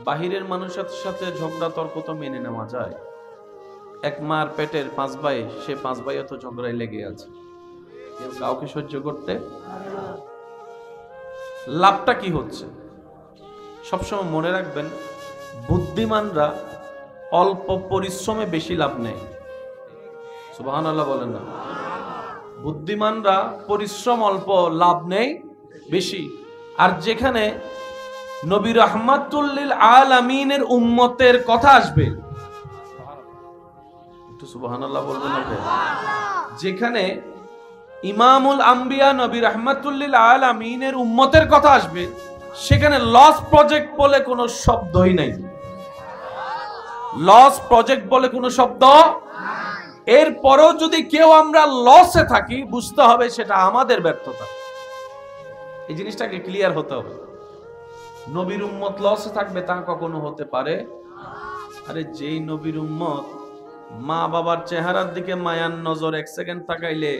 বাহিরের মানুষের সাথে ঝগড়া তর্ক তো মেনে নেওয়া যায়। এক মার পেটের 5 ভাই, সে 5 ভাইও তো ঝগড়ায় লেগে আছে, কেউ কাউকে সহ্য করতে। লাভটা কি হচ্ছে? সবসময় মনে রাখবেন, বুদ্ধিমানরা অল্প পরিশ্রমে বেশি লাভ নেয়। সুবহানাল্লাহ বলেন না? বুদ্ধিমানরা পরিশ্রম অল্প, লাভ নেই বেশি। আর যেখানে নবী রাহমাতুল লিল আলামিনের উম্মতের কথা আসবে, একটু সুবহানাল্লাহ বলবেন না? যেখানে ইমামুল আম্বিয়া নবী রাহমাতুল লিল আলামিনের উম্মতের কথা আসবে, সেখানে লস প্রজেক্ট বলে কোনো শব্দই নাই। লস প্রজেক্ট বলে কোনো শব্দ। এরপরেও যদি কেউ আমরা লসে থাকি, বুঝতে হবে সেটা আমাদের ব্যর্থতা। এই জিনিসটাকে ক্লিয়ার হতে হবে। নবীর উম্মত লসে থাকবে তা কখনো হতে পারে? আরে যেই নবীর উম্মত মা বাবার চেহারার দিকে মায়ার নজর 1 সেকেন্ড তাকাইলে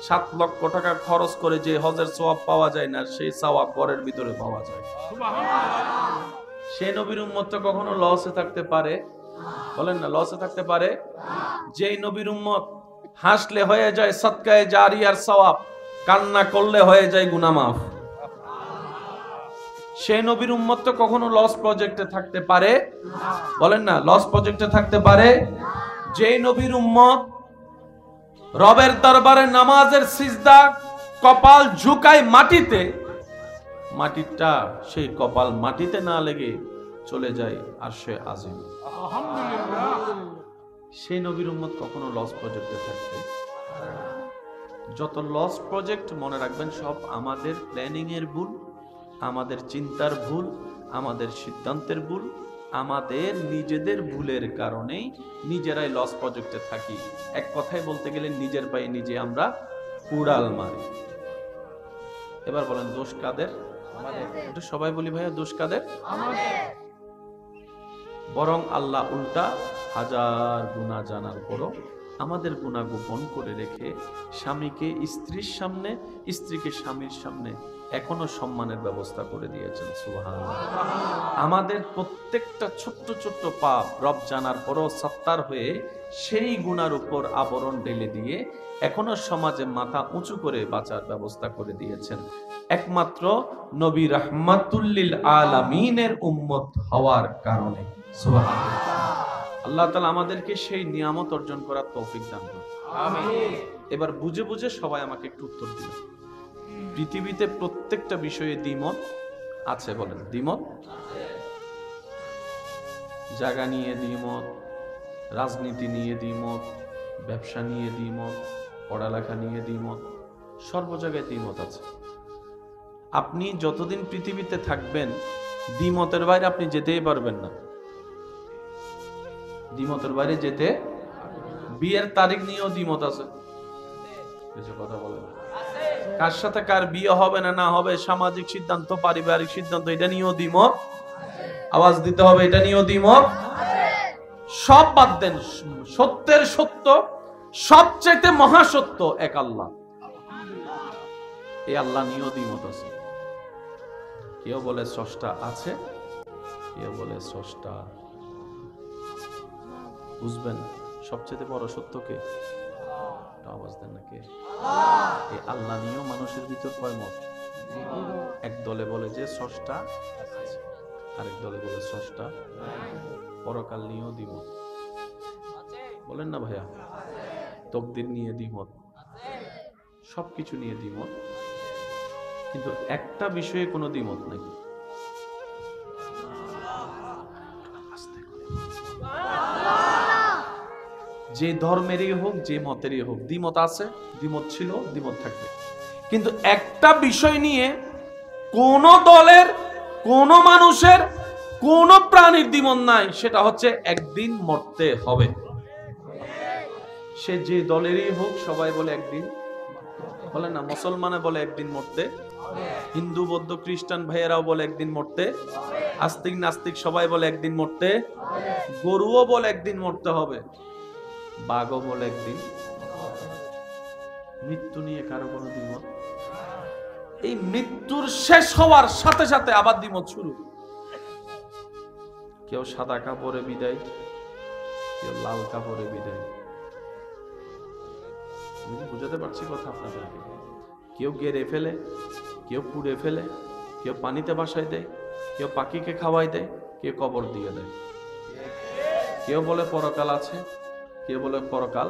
7 লক্ষ টাকা খরচ করে যে হজের সওয়াব পাওয়া যায় না, সেই সওয়াব ঘরের ভিতরে পাওয়া যায়। সেই নবীর উম্মত তো কখনো লসে থাকতে পারে? বলেন না, লসে থাকতে পারে? যেই নবীর উম্মত হাসলে হয়ে যায় সদকায়ে জারিয়ার সওয়াব, কান্না করলে হয়ে যায় গুনাহ মাফ, সেই নবীর উম্মত তো কখনো লস প্রজেক্টে থাকতে পারে? বলেন না, লস প্রজেক্টে থাকতে পারে? যেই নবীর উম্মত রবের দরবারে নামাজের সিজদা কপাল ঝুঁকায় মাটিতে, মাটিটা সেই কপাল মাটিতে না লেগে চলে যায় আরশে আজিম। সেই নবীর উম্মত কখনো লস প্রজেক্টে থাকতে। যত লস প্রজেক্ট মনে রাখবেন, সব আমাদের প্ল্যানিং এর ভুল, আমাদের চিন্তার ভুল, আমাদের সিদ্ধান্তের ভুল, আমাদের নিজেদের ভুলের কারণেই নিজেরাই লস প্রজেক্টে থাকি। এক কথায় বলতে গেলে নিজের পায়ে নিজে আমরা কুড়াল মারি। এবার বলেন, দোষ কাদের? এটা সবাই বলি ভাইয়া, দোষ কাদের? বরং আল্লাহ উল্টা হাজার গুনাহ জানার পরও আমাদের গুনাহ গোপন করে রেখে স্বামীকে স্ত্রীর সামনে, স্ত্রীকে স্বামীর সামনে এখনো সম্মানের ব্যবস্থা করে দিয়েছেন। সুবহানাল্লাহ। আমাদের প্রত্যেকটা ছোট্ট ছোট্ট পাপ রব জানার পরও সত্তার হয়ে সেই গুনার উপর আবরণ ঢেলে দিয়ে এখনো সমাজে মাথা উঁচু করে বাঁচার ব্যবস্থা করে দিয়েছেন, একমাত্র নবী রাহমাতুল লিল আলামিনের উম্মত হওয়ার কারণে। সুবহানাল্লাহ। আল্লাহ তাআলা আমাদেরকে সেই নিয়ামত অর্জন করার তৌফিক দান করুন। আমিন। এবার বুঝে বুঝে সবাই আমাকে একটু উত্তর দিন। পৃথিবীতে প্রত্যেকটা বিষয়ে দ্বিমত আছে, বলেন দ্বিমত। জায়গা নিয়ে দ্বিমত, রাজনীতি নিয়ে দ্বিমত, ব্যবসা নিয়ে দ্বিমত, পড়ালেখা নিয়ে দ্বিমত, সর্ব জায়গায় দ্বিমত আছে। আপনি যতদিন পৃথিবীতে থাকবেন, দ্বিমতের বাইরে আপনি যেতেই পারবেন না। দ্বিমতের বাইরে যেতে, বিয়ের তারিখ নিয়েও দ্বিমত আছে। কিছু কথা বলেন, কার সাথে কার বিয়ে হবে না না হবে, সামাজিক সিদ্ধান্ত, পারিবারিক সিদ্ধান্ত, এটা নিয়েও দ্বিমত। আওয়াজ দিতে হবে, এটা নিয়েও দ্বিমত। সব বাদ দেন, সত্যের সত্য, সবচেয়ে মহাসত্য এক আল্লাহ, এই আল্লাহ নিয়েও দ্বিমত আছে। কেউ বলে স্রষ্টা আছে, কেউ বলে স্রষ্টা। বুঝবেন সবচেয়ে বড় সত্য কে? আওয়াজ দেন না, কে? এই আল্লাহ নিয়েও মানুষের ভিতর কয় মত। এক দলে বলে যে স্রষ্টা আছে, আরেক দলে বলে স্রষ্টা। পরকাল নিয়েও দ্বিমত। বলেন না ভাইয়া? তকদির নিয়ে দ্বিমত, সবকিছু নিয়ে দ্বিমত, কিন্তু একটা বিষয়ে কোনো দ্বিমত নেই। যে ধর্মেরই হোক, যে মতেরই হোক, দ্বিমত আছে, দ্বিমত ছিল, দ্বিমত থাকবে। কিন্তু একটা বিষয় নিয়ে কোন দলের, কোন মানুষের, কোন প্রাণীর দ্বিমত নাই, সেটা হচ্ছে একদিন মরতে হবে। সে যে দলেরই হোক, সবাই বলে একদিন, বলে না, মুসলমানে বলে একদিন মরতে, হিন্দু বৌদ্ধ খ্রিস্টান ভাইয়েরাও বলে একদিন মরতে, আস্তিক নাস্তিক সবাই বলে একদিন মরতে, গরুও বলে একদিন মরতে হবে, বাঘও বলে একদিন। মৃত্যু নিয়ে কারো কোনো দ্বিমত? এই মৃত্যুর শেষ হওয়ার সাথে সাথে আবার দ্বিমত শুরু। কেউ সাদা কাপড়ে বিদায়, কেউ লাল কাপড়ে বিদায়। আমি কি বুঝাতে পারছি কথা আপনাদেরকে? কেউ গেড়ে ফেলে, কেউ পুড়ে ফেলে, কেউ পানিতে ভাসায় দেয়, কেউ পাখিকে খাওয়াই দেয়, কেউ কবর দিয়ে দেয়। কেউ বলে পরকাল আছে, কেউ বলে পরকাল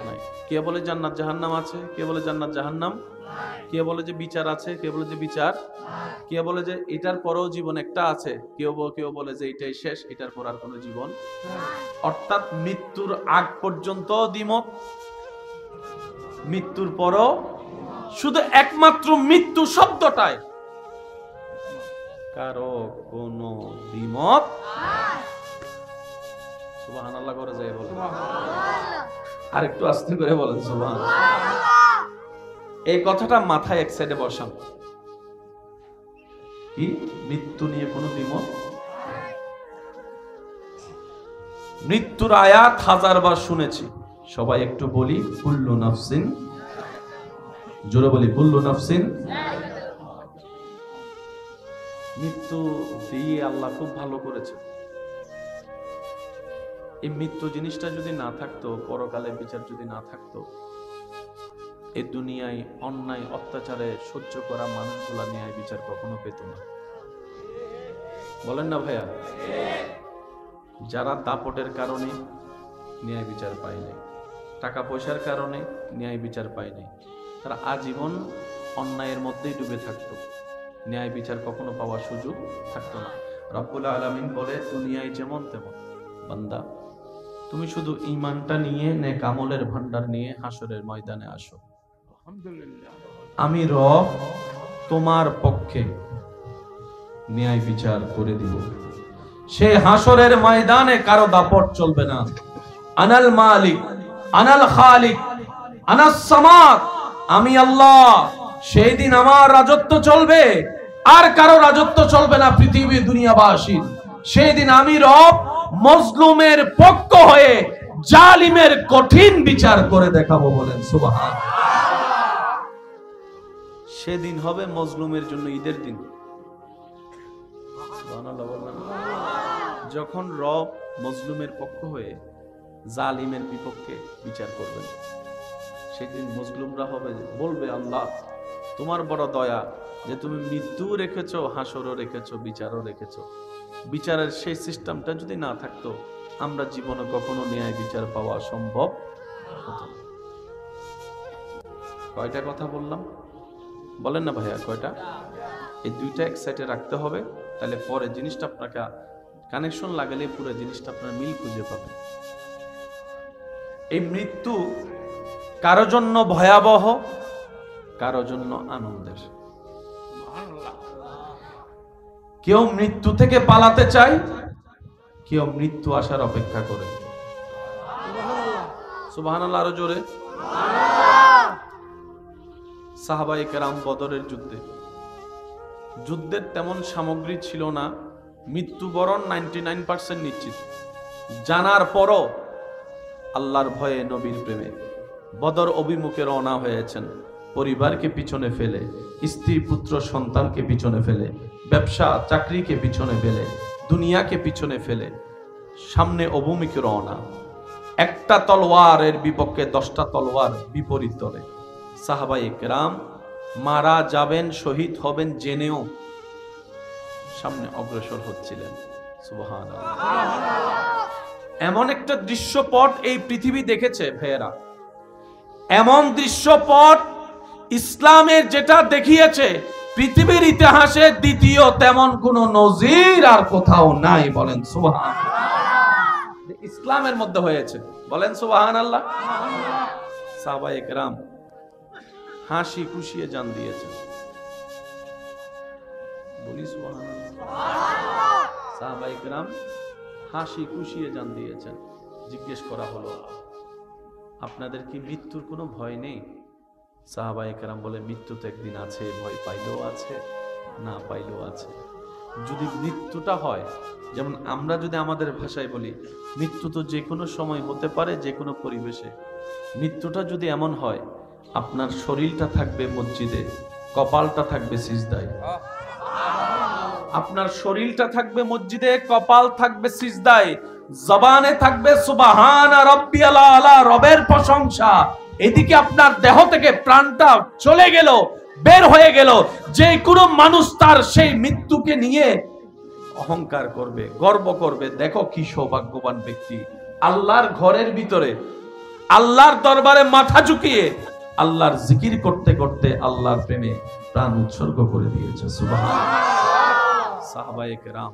নাই। কেউ বলে জান্নাত জাহান্নাম আছে, কেউ বলে জান্নাত জাহান্নাম, কেউ বলে যে বিচার আছে, কেউ বলে যে বিচার, কেউ বলে যে এটার পরেও জীবন একটা আছে, কেউ বলে যে এটাই শেষ, এটার পর আর কোনো জীবন। অর্থাৎ মৃত্যুর আগ পর্যন্ত দ্বিমত, মৃত্যুর পরও শুধু একমাত্র মৃত্যু শব্দটায় কারো কোনো দ্বিমত। সুবহানাল্লাহ করে যায় বলেন, আর একটু আস্তে করে বলেন সুবহানাল্লাহ। এই কথাটা মাথায় এক সাইডে বসান। কি মৃত্যু নিয়ে কোনো দ্বিমত? মৃত্যুর আয়াত হাজারবার শুনেছি, সবাই একটু বলি কুল্লু নাফসিন, জোরে বলি কুল্লু নাফসিন। মৃত্যু দিয়ে আল্লাহ খুব ভালো করেছে। এই মৃত্যু জিনিসটা যদি না থাকতো, পরকালে বিচার যদি না থাকতো, এই দুনিয়ায় অন্যায় অত্যাচারে সহ্য করা মানুষগুলা ন্যায় বিচার কখনো পেত না। বলেন না ভাইয়া? যারা দাপটের কারণে ন্যায় বিচার পায় নাই, টাকা পয়সার কারণে ন্যায় বিচার পায় নাই, তারা আজীবন অন্যায়ের মধ্যেই ডুবে থাকতো, ন্যায় বিচার কখনো পাওয়ার সুযোগ থাকতো না। রব্বুল আলামিন বলে দুনিয়ায় যেমন তেমন, বান্দা তুমি শুধু ঈমানটা নিয়ে নেক আমলের ভান্ডার নিয়ে হাসরের ময়দানে আসো, আমি রব তোমার পক্ষে ন্যায় বিচার করে দিব। সে হাসরের ময়দানে কারো দাপট চলবে না। আনাল মালিক, আনাল খালিক, আনাস সামাদ, আমি আল্লাহ। সেই দিন আমার রাজত্ব চলবে, আর কারো রাজত্ব চলবে না পৃথিবী দুনিয়াবাসীর। সেই দিন আমি রব মজলুমের পক্ষ হয়ে জালিমের কঠিন বিচার করে দেখাবো। বলেন সুবহানাল্লাহ। সেদিন হবে মজলুমের জন্য ঈদের দিন। যখন রব মজলুমের পক্ষ হয়ে জালিমের বিপক্ষে বিচার করবেন, সেদিন মজলুমরা হবে বলবে আল্লাহ তোমার বড় দয়া যে তুমি মৃত্যু রেখেছো, হাসরও রেখেছো, বিচারও রেখেছো। বিচারের সেই সিস্টেমটা যদি না থাকতো, আমরা জীবনে কখনো ন্যায় বিচার পাওয়া সম্ভব হতো না। কয়টা কথা বললাম বলেন না ভাইয়া? কয়টা? এই দুইটা এক সাইডে রাখতে হবে, তাহলে পরে জিনিসটা আপনাকে কানেকশন লাগালে পুরো জিনিসটা আপনার মিল খুঁজে পাবেন। এই মৃত্যু কারো জন্য ভয়াবহ, কারো জন্য আনন্দের। কেউ মৃত্যু থেকে পালাতে চায়, কেউ মৃত্যু আসার অপেক্ষা করে। সুবহানাল্লাহ, আরো জোরে। সাহাবায়ে কেরাম বদরের যুদ্ধের তেমন সামগ্রী ছিল না, মৃত্যুবরণ 99% নিশ্চিত। জানার পরও আল্লাহর ভয়ে, নবীর প্রেমে বদর অভিমুখে রওনা হয়েছেন। পরিবারকে পিছনে ফেলে, স্ত্রী পুত্র সন্তানকে পিছনে ফেলে, ব্যবসা চাকরিকে পিছনে ফেলে, দুনিয়াকে পিছনে ফেলে সামনে অভিমুখে রওনা। একটা তলোয়ারের বিপক্ষে 10টা তলোয়ার বিপরীত দলে। সাহাবায়ে কেরাম মারা যাবেন, শহীদ হবেন জেনেও সামনে অগ্রসর হচ্ছিলেন। সুবহানাল্লাহ। এমন একটা দৃশ্যপট এই পৃথিবী দেখেছে ভাইয়েরা, এমন দৃশ্যপট ইসলামের যেটা দেখিয়েছে পৃথিবীর ইতিহাসে দ্বিতীয় তেমন কোন নজির আর কোথাও নাই। বলেন সুবহানাল্লাহ। ইসলামের মধ্যে হয়েছে। বলেন সুবহানাল্লাহ। সাহাবায়ে কেরাম হাসি খুশিয়ে জান দিয়েছেন। বলি সুবহানাল্লাহ। সাহাবায়ে কেরাম হাসি খুশিয়ে জান দিয়েছেন। জিজ্ঞেস করা হলো আপনাদের কি মৃত্যুর কোনো ভয় নেই? সাহাবায়ে কেরাম বলে মৃত্যু তো একদিন আছে, ভয় পাইলেও আছে, না পাইলেও আছে। যদি মৃত্যুটা হয়, যেমন আমরা যদি আমাদের ভাষায় বলি মৃত্যু তো যে কোনো সময় হতে পারে, যে কোনো পরিবেশে। মৃত্যুটা যদি এমন হয় আপনার শরীরটা থাকবে মসজিদে, কপালটা থাকবে সিজদায়, আপনার শরীরটা থাকবে মসজিদে, কপাল থাকবে সিজদায়, জবানে থাকবে সুবহান রাব্বিয়াল আলা, রবের প্রশংসা। এদিকে আপনার দেহ থেকে প্রাণটা চলে গেল, বের হয়ে গেল। যে কোনো মানুষ তার সেই মৃত্যুকে নিয়ে অহংকার করবে, গর্ব করবে, দেখো কি সৌভাগ্যবান ব্যক্তি, আল্লাহর ঘরের ভিতরে আল্লাহর দরবারে মাথা ঝুঁকিয়ে আল্লাহর জিকির করতে করতে আল্লাহর প্রেমে প্রাণ উৎসর্গ করে দিয়েছে। সুবহানাল্লাহ। সাহাবায়ে কেরাম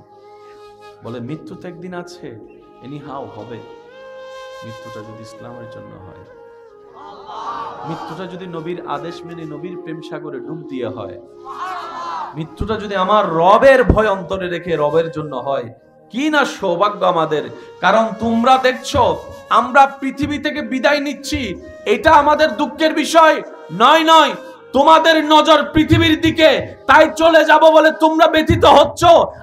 বলে মৃত্যু তো একদিন আছে, এনিহাও হবে। মৃত্যুটা যদি ইসলামের জন্য হয়, মৃত্যুটা যদি নবীর আদেশ মেনে নবীর প্রেম সাগরে ডুব দিয়ে হয়, মৃত্যুটা যদি আমার রবের ভয় অন্তরে রেখে রবের জন্য হয়, কি না সৌভাগ্য আমাদের। কারণ তোমরা দেখছো আমরা পৃথিবী থেকে বিদায় নিচ্ছি, এটা আমাদের দুঃখের বিষয় নয়। তোমাদের নজর পৃথিবীর দিকে, তাই চলে যাব বলে তোমরা ব্যথিত হচ্ছ,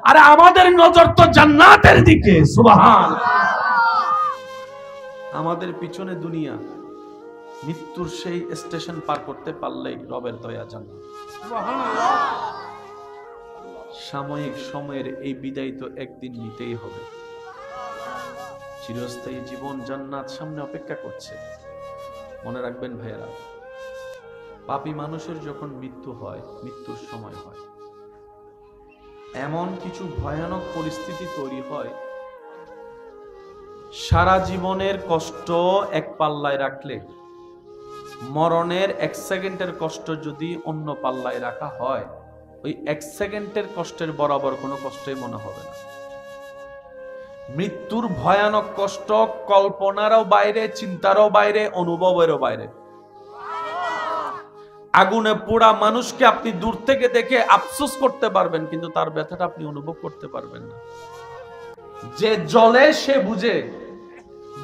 আর আমাদের নজর তো জান্নাতের দিকে। সুবহানাল্লাহ। আমাদের পিছনে দুনিয়া, মৃত্যুর সেই স্টেশন পার করতে পারলেই রবের দয়া জান্নাত। সুবহানাল্লাহ। সাময়িক সময়ের এই বিদায় তো একদিন নিতেই হবে। চিরস্থায়ী জীবন জান্নাত সামনে অপেক্ষা করছে। মনে রাখবেন ভাইয়েরা, পাপী মানুষের যখন মৃত্যু হয়, মৃত্যুর সময় হয়, এমন কিছু ভয়ানক পরিস্থিতি তৈরি হয়, সারা জীবনের কষ্ট এক পাল্লায় রাখলে মরণের 1 সেকেন্ডের কষ্ট যদি অন্য পাল্লায় রাখা হয়, ওই 1 সেকেন্ডের কষ্টের বরাবর কোনো কষ্টই মনে হবে না। মৃত্যুর ভয়ানক কষ্ট কল্পনারও বাইরে, চিন্তারও বাইরে, অনুভবেরও বাইরে। আগুনে পোড়া মানুষকে আপনি দূর থেকে দেখে আফসোস করতে পারবেন, কিন্তু তার ব্যথাটা আপনি অনুভব করতে পারবেন না। যে জ্বলে সে বুঝে,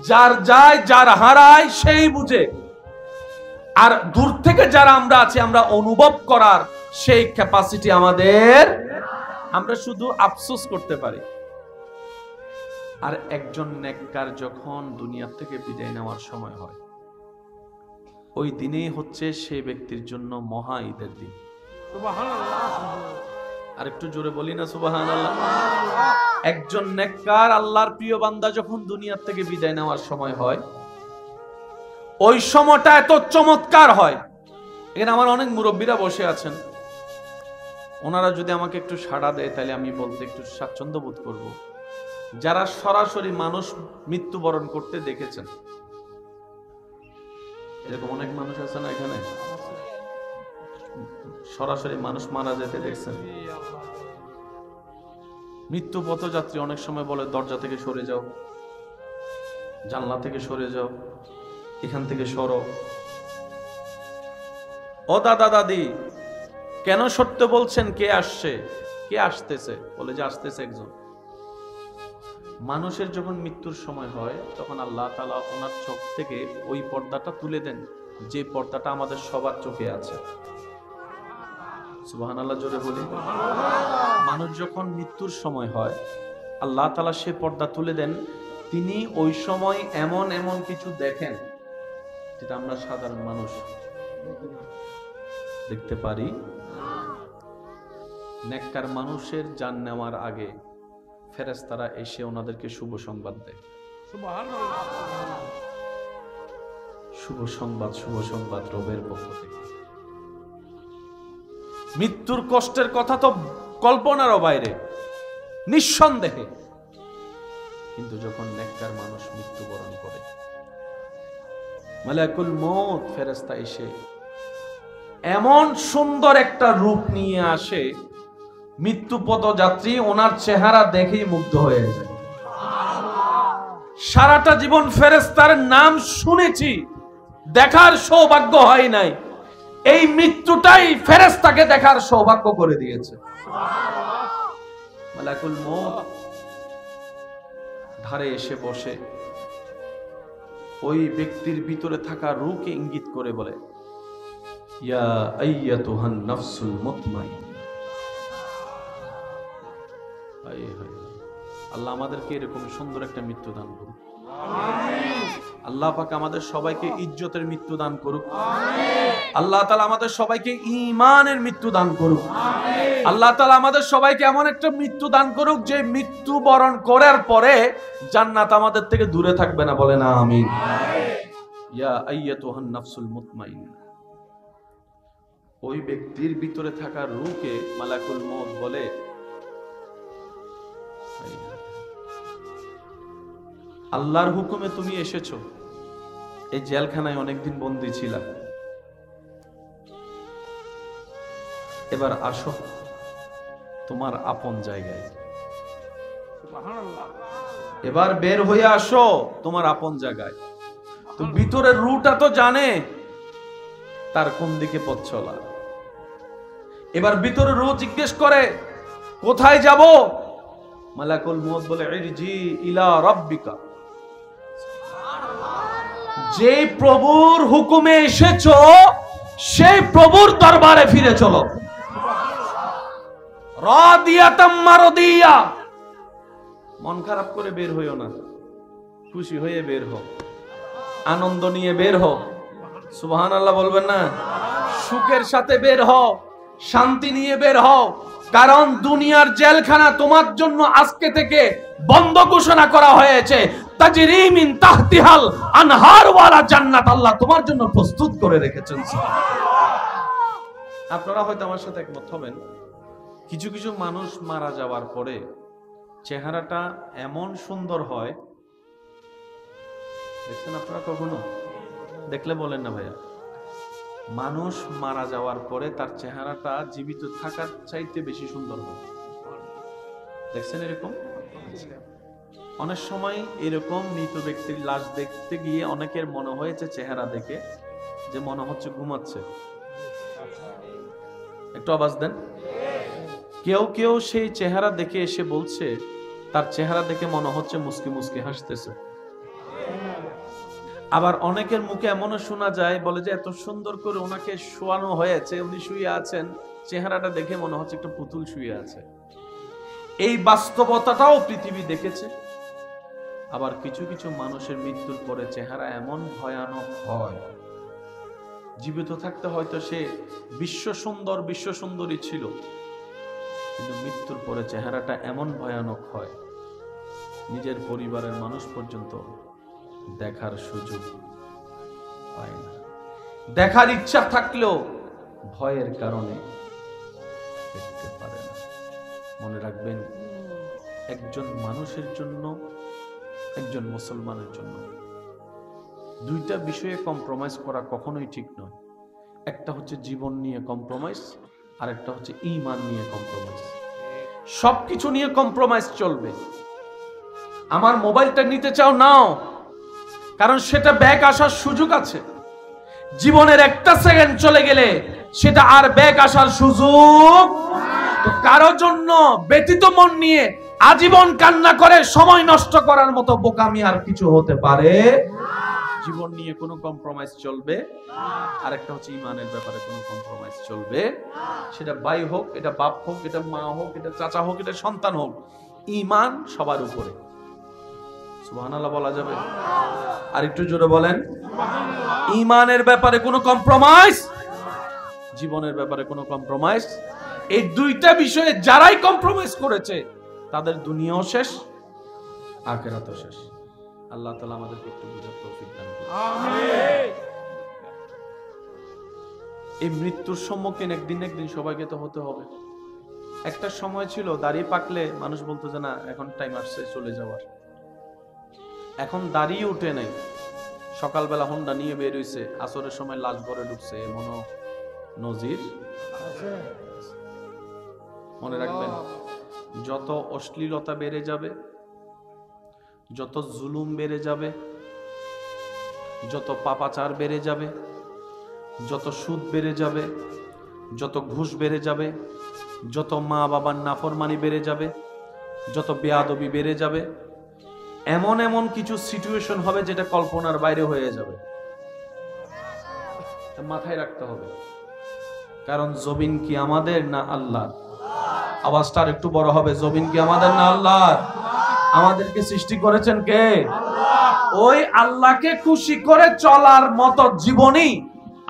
যার যায় যার হারায় সেই বুঝে। আর দূর থেকে যারা আমরা আছি, আমরা অনুভব করার সেই ক্যাপাসিটি আমাদের, আমরা শুধু আফসোস করতে পারি। আর একজন নেককার যখন দুনিয়া থেকে বিদায় নেওয়ার সময় হয়, ওই দিনেই হচ্ছে সেই ব্যক্তির জন্য মহা ঈদের দিন। আর একটু জোরে বলি না সুবহানাল্লাহ। একজন নেককার আল্লাহর প্রিয় বান্দা যখন দুনিয়া থেকে বিদায় নেওয়ার সময় হয়, ওই সময়টা এত চমৎকার হয়। এখানে আমার অনেক মুরব্বীরা বসে আছেন, ওনারা যদি আমাকে একটু সাড়া দেয় তাহলে আমি বলতে একটু স্বাচ্ছন্দ্য বোধ করব। যারা সরাসরি মানুষ মৃত্যুবরণ করতে দেখেছেন, এরকম অনেক মানুষ আছে না এখানে, সরাসরি মানুষ মারা যেতে দেখছেন। মৃত্যু পথযাত্রী অনেক সময় বলে দরজা থেকে সরে যাও, জানলা থেকে সরে যাও, এখান থেকে সরো। ও দাদা দাদি, কেন সত্য বলছেন? কে আসছে, কে আসতেছে? বলে যে আসতেছে একজন। মানুষের যখন মৃত্যুর সময় হয়, তখন আল্লাহ তাআলা ওনার চোখ থেকে ওই পর্দাটা তুলে দেন, যে পর্দাটা আমাদের সবার চোখে আছে। সুবহানাল্লাহ, জোরে বলি। মানুষ যখন মৃত্যুর সময় হয়, আল্লাহ তাআলা সে পর্দা তুলে দেন। তিনি ওই সময় এমন এমন কিছু দেখেন যেটা আমরা সাধারণ মানুষ দেখতে পারি। নেককার মানুষের জান নেওয়ার আগে ফেরেশতারা এসে ওনাদেরকে শুভ সংবাদ দেয়। সুবহানাল্লাহ। শুভ সংবাদ, শুভ সংবাদ রবের পক্ষ থেকে। মৃত্যুর কষ্টের কথা তো কল্পনারও বাইরে, নিঃসন্দেহে। কিন্তু যখন নেককার মানুষ মৃত্যুবরণ করে, মালাকুল মউত ফেরেশতা এসে এমন সুন্দর একটা রূপ নিয়ে আসে, মৃত্যু পথযাত্রী ওনার চেহারা দেখেই মুগ্ধ হয়ে যায়। সারাটা জীবন ফেরেশতার নাম শুনেছি, দেখার সৌভাগ্য হয় নাই। এই মৃত্যুটাই ফেরেশতাকে দেখার সৌভাগ্য করে দিয়েছে। মালাকুল মউত ধারে এসে বসে ওই ব্যক্তির ভিতরে থাকা রূহকে ইঙ্গিত করে বলে, ইয়া আইয়াতুহান নাফসুল মুতমাইন্না। আল্লাহ আমাদেরকে এরকম সুন্দর একটা মৃত্যু দান করুক। আমিন। আল্লাহ পাক আমাদের সবাইকে ইজ্জতের মৃত্যু দান করুক। আমিন। আল্লাহ তাআলা আমাদের সবাইকে ঈমানের মৃত্যু দান করুক। আল্লাহ তাআলা আমাদের সবাইকে এমন একটা মৃত্যু দান করুক যে মৃত্যু বরণ করার পরে জান্নাত আমাদের থেকে দূরে থাকবে না, বলেন আমিন। ইয়া আইয়াতুহান নাফসুল মুতমাইন্না, ওই ব্যক্তির ভিতরে থাকা রূহকে মালাকুল মউত বলে, আল্লাহর হুকুমে তুমি এসেছো, এই জেলখানায় অনেকদিন বন্দী ছিলা, এবার আসো তোমার আপন জায়গায়, এবার বের হয়ে আসো তোমার আপন জায়গায়। তো ভিতরের রুটা তো জানে তার কোন দিকে পথ চলা। এবার ভিতরে রু জিজ্ঞেস করে কোথায় যাব? মালাকুল মউত বলে ইরজি ইলা রাব্বিকা, যে প্রভুর হুকুমে এসেছো সেই প্রভুর দরবারে ফিরে চলো। রাদিয়াতাম মারদিয়া, মন খারাপ করে বের হইও না, খুশি হয়ে বের হও, আনন্দ নিয়ে বের হও, সুবহানাল্লাহ বলবেন না? সুখের সাথে বের হও, শান্তি নিয়ে বের হও, কারণ দুনিয়ার জেলখানা তোমার জন্য আজকে থেকে বন্ধ ঘোষণা করা হয়েছে। তাজরি মিন তাহতিহাল আনহার ওয়ালা জান্নাত আল্লাহ তোমার জন্য প্রস্তুত করে রেখেছেন। আপনারা হয়তো আমার সাথে একমত হবেন, কিছু কিছু মানুষ মারা যাওয়ার পরে চেহারাটা এমন সুন্দর হয়, দেখছেন আপনারা কখনো? দেখলে বলেন না ভাইয়া, মানুষ মারা যাওয়ার পরে তার চেহারাটা জীবিত থাকার চাইতে বেশি সুন্দর হয়, দেখছেন এরকম? অনেক সময় এরকম মৃত ব্যক্তির লাশ দেখতে গিয়ে অনেকের মনে হয়েছে চেহারা দেখে যে মনে হচ্ছে ঘুমাচ্ছে। একটু আওয়াজ দেন। কেউ কেউ সেই চেহারা দেখে এসে বলছে তার চেহারা দেখে মনে হচ্ছে মুস্কি মুস্কি হাসতেছে। আবার অনেকের মুখে এমনও শোনা যায়, বলে যে এত সুন্দর করে ওনাকে শোয়ানো হয়েছে, উনি শুয়ে আছেন, চেহারাটা দেখে মনে হচ্ছে একটা পুতুল শুয়ে আছে। এই বাস্তবতাটাও পৃথিবী দেখেছে। আবার কিছু কিছু মানুষের মৃত্যুর পরে চেহারা এমন ভয়ানক হয়, জীবিত থাকতে হয়তো সে বিশ্ব সুন্দরী ছিল, কিন্তু মৃত্যুর পরে চেহারাটা এমন ভয়ানক হয় নিজের পরিবারের মানুষ পর্যন্ত দেখার সুযোগ পায় না। দেখার ইচ্ছা থাকলেও ভয়ের কারণে দেখতে পারে না। মনে রাখবেন, একজন মানুষের জন্য, একজন মুসলমানের জন্য দুইটা বিষয়ে কম্প্রোমাইজ করা কখনোই ঠিক নয়। একটা হচ্ছে জীবন নিয়ে কম্প্রোমাইজ, আর একটা হচ্ছে ঈমান নিয়ে কম্প্রোমাইজ। সবকিছু নিয়ে কম্প্রোমাইজ চলবে। আমার মোবাইলটা নিতে চাও নাও, কারণ সেটা ব্যাক আসার সুযোগ আছে। জীবনের একটা সেকেন্ড চলে গেলে সেটা আর ব্যাক আসার সুযোগ। তো কারোর জন্য ব্যতীত মন নিয়ে আজীবন কান্না করে সময় নষ্ট করার মতো বোকামি আর কিছু হতে পারে। জীবন নিয়ে কোনো কম্প্রোমাইজ চলবে। আর একটা হচ্ছে ঈমানের ব্যাপারে কোনো কম্প্রোমাইজ চলবে। সেটা ভাই হোক, এটা বাপ হোক, এটা মা হোক, এটা চাচা হোক, এটা সন্তান হোক, ঈমান সবার উপরে। সুবহানাল্লাহ বলা যাবে? আর একটু জোরে বলেন। ঈমানের ব্যাপারে কোনো কম্প্রোমাইজ, জীবনের ব্যাপারে কোনো কম্প্রোমাইজ। এই দুইটা বিষয়ে যারাই কম্প্রোমাইজ করেছে তাদের দুনিয়াও শেষ, আখিরাতও শেষ। আল্লাহ তাআলা আমাদেরকে একটু বুঝার তৌফিক দান করুন। আমিন। এই মৃত্যুর সম্মুখীন একদিন সবাইকে তো হতে হবে। একটা সময় ছিল দাড়ি পাকলে মানুষ বলতো যে না, এখন টাইম আসছে চলে যাওয়ার। এখন দাড়ি উঠে নাই, সকালবেলা হোন্ডা নিয়ে বের হইছে, আসরের সময় লাশ ঘরে ঢুকছে, এমনও নজির। মনে রাখবেন, যত অশ্লীলতা বেড়ে যাবে, যত জুলুম বেড়ে যাবে, যত পাপাচার বেড়ে যাবে, যত সুদ বেড়ে যাবে, যত ঘুষ বেড়ে যাবে, যত মা বাবার নাফরমানি বেড়ে যাবে, যত বেয়াদবি বেড়ে যাবে, এমন এমন কিছু সিচুয়েশন হবে যেটা কল্পনার বাইরে হয়ে যাবে। মাথায় রাখতে হবে, কারণ জমিন কি আমাদের না আল্লাহর? আওয়াজটা আর একটু বড় হবে। জমিন কি আমাদের না আল্লাহর? আমাদেরকে সৃষ্টি করেছেন কে? আল্লাহ। ওই আল্লাহকে খুশি করে চলার মতো জীবনই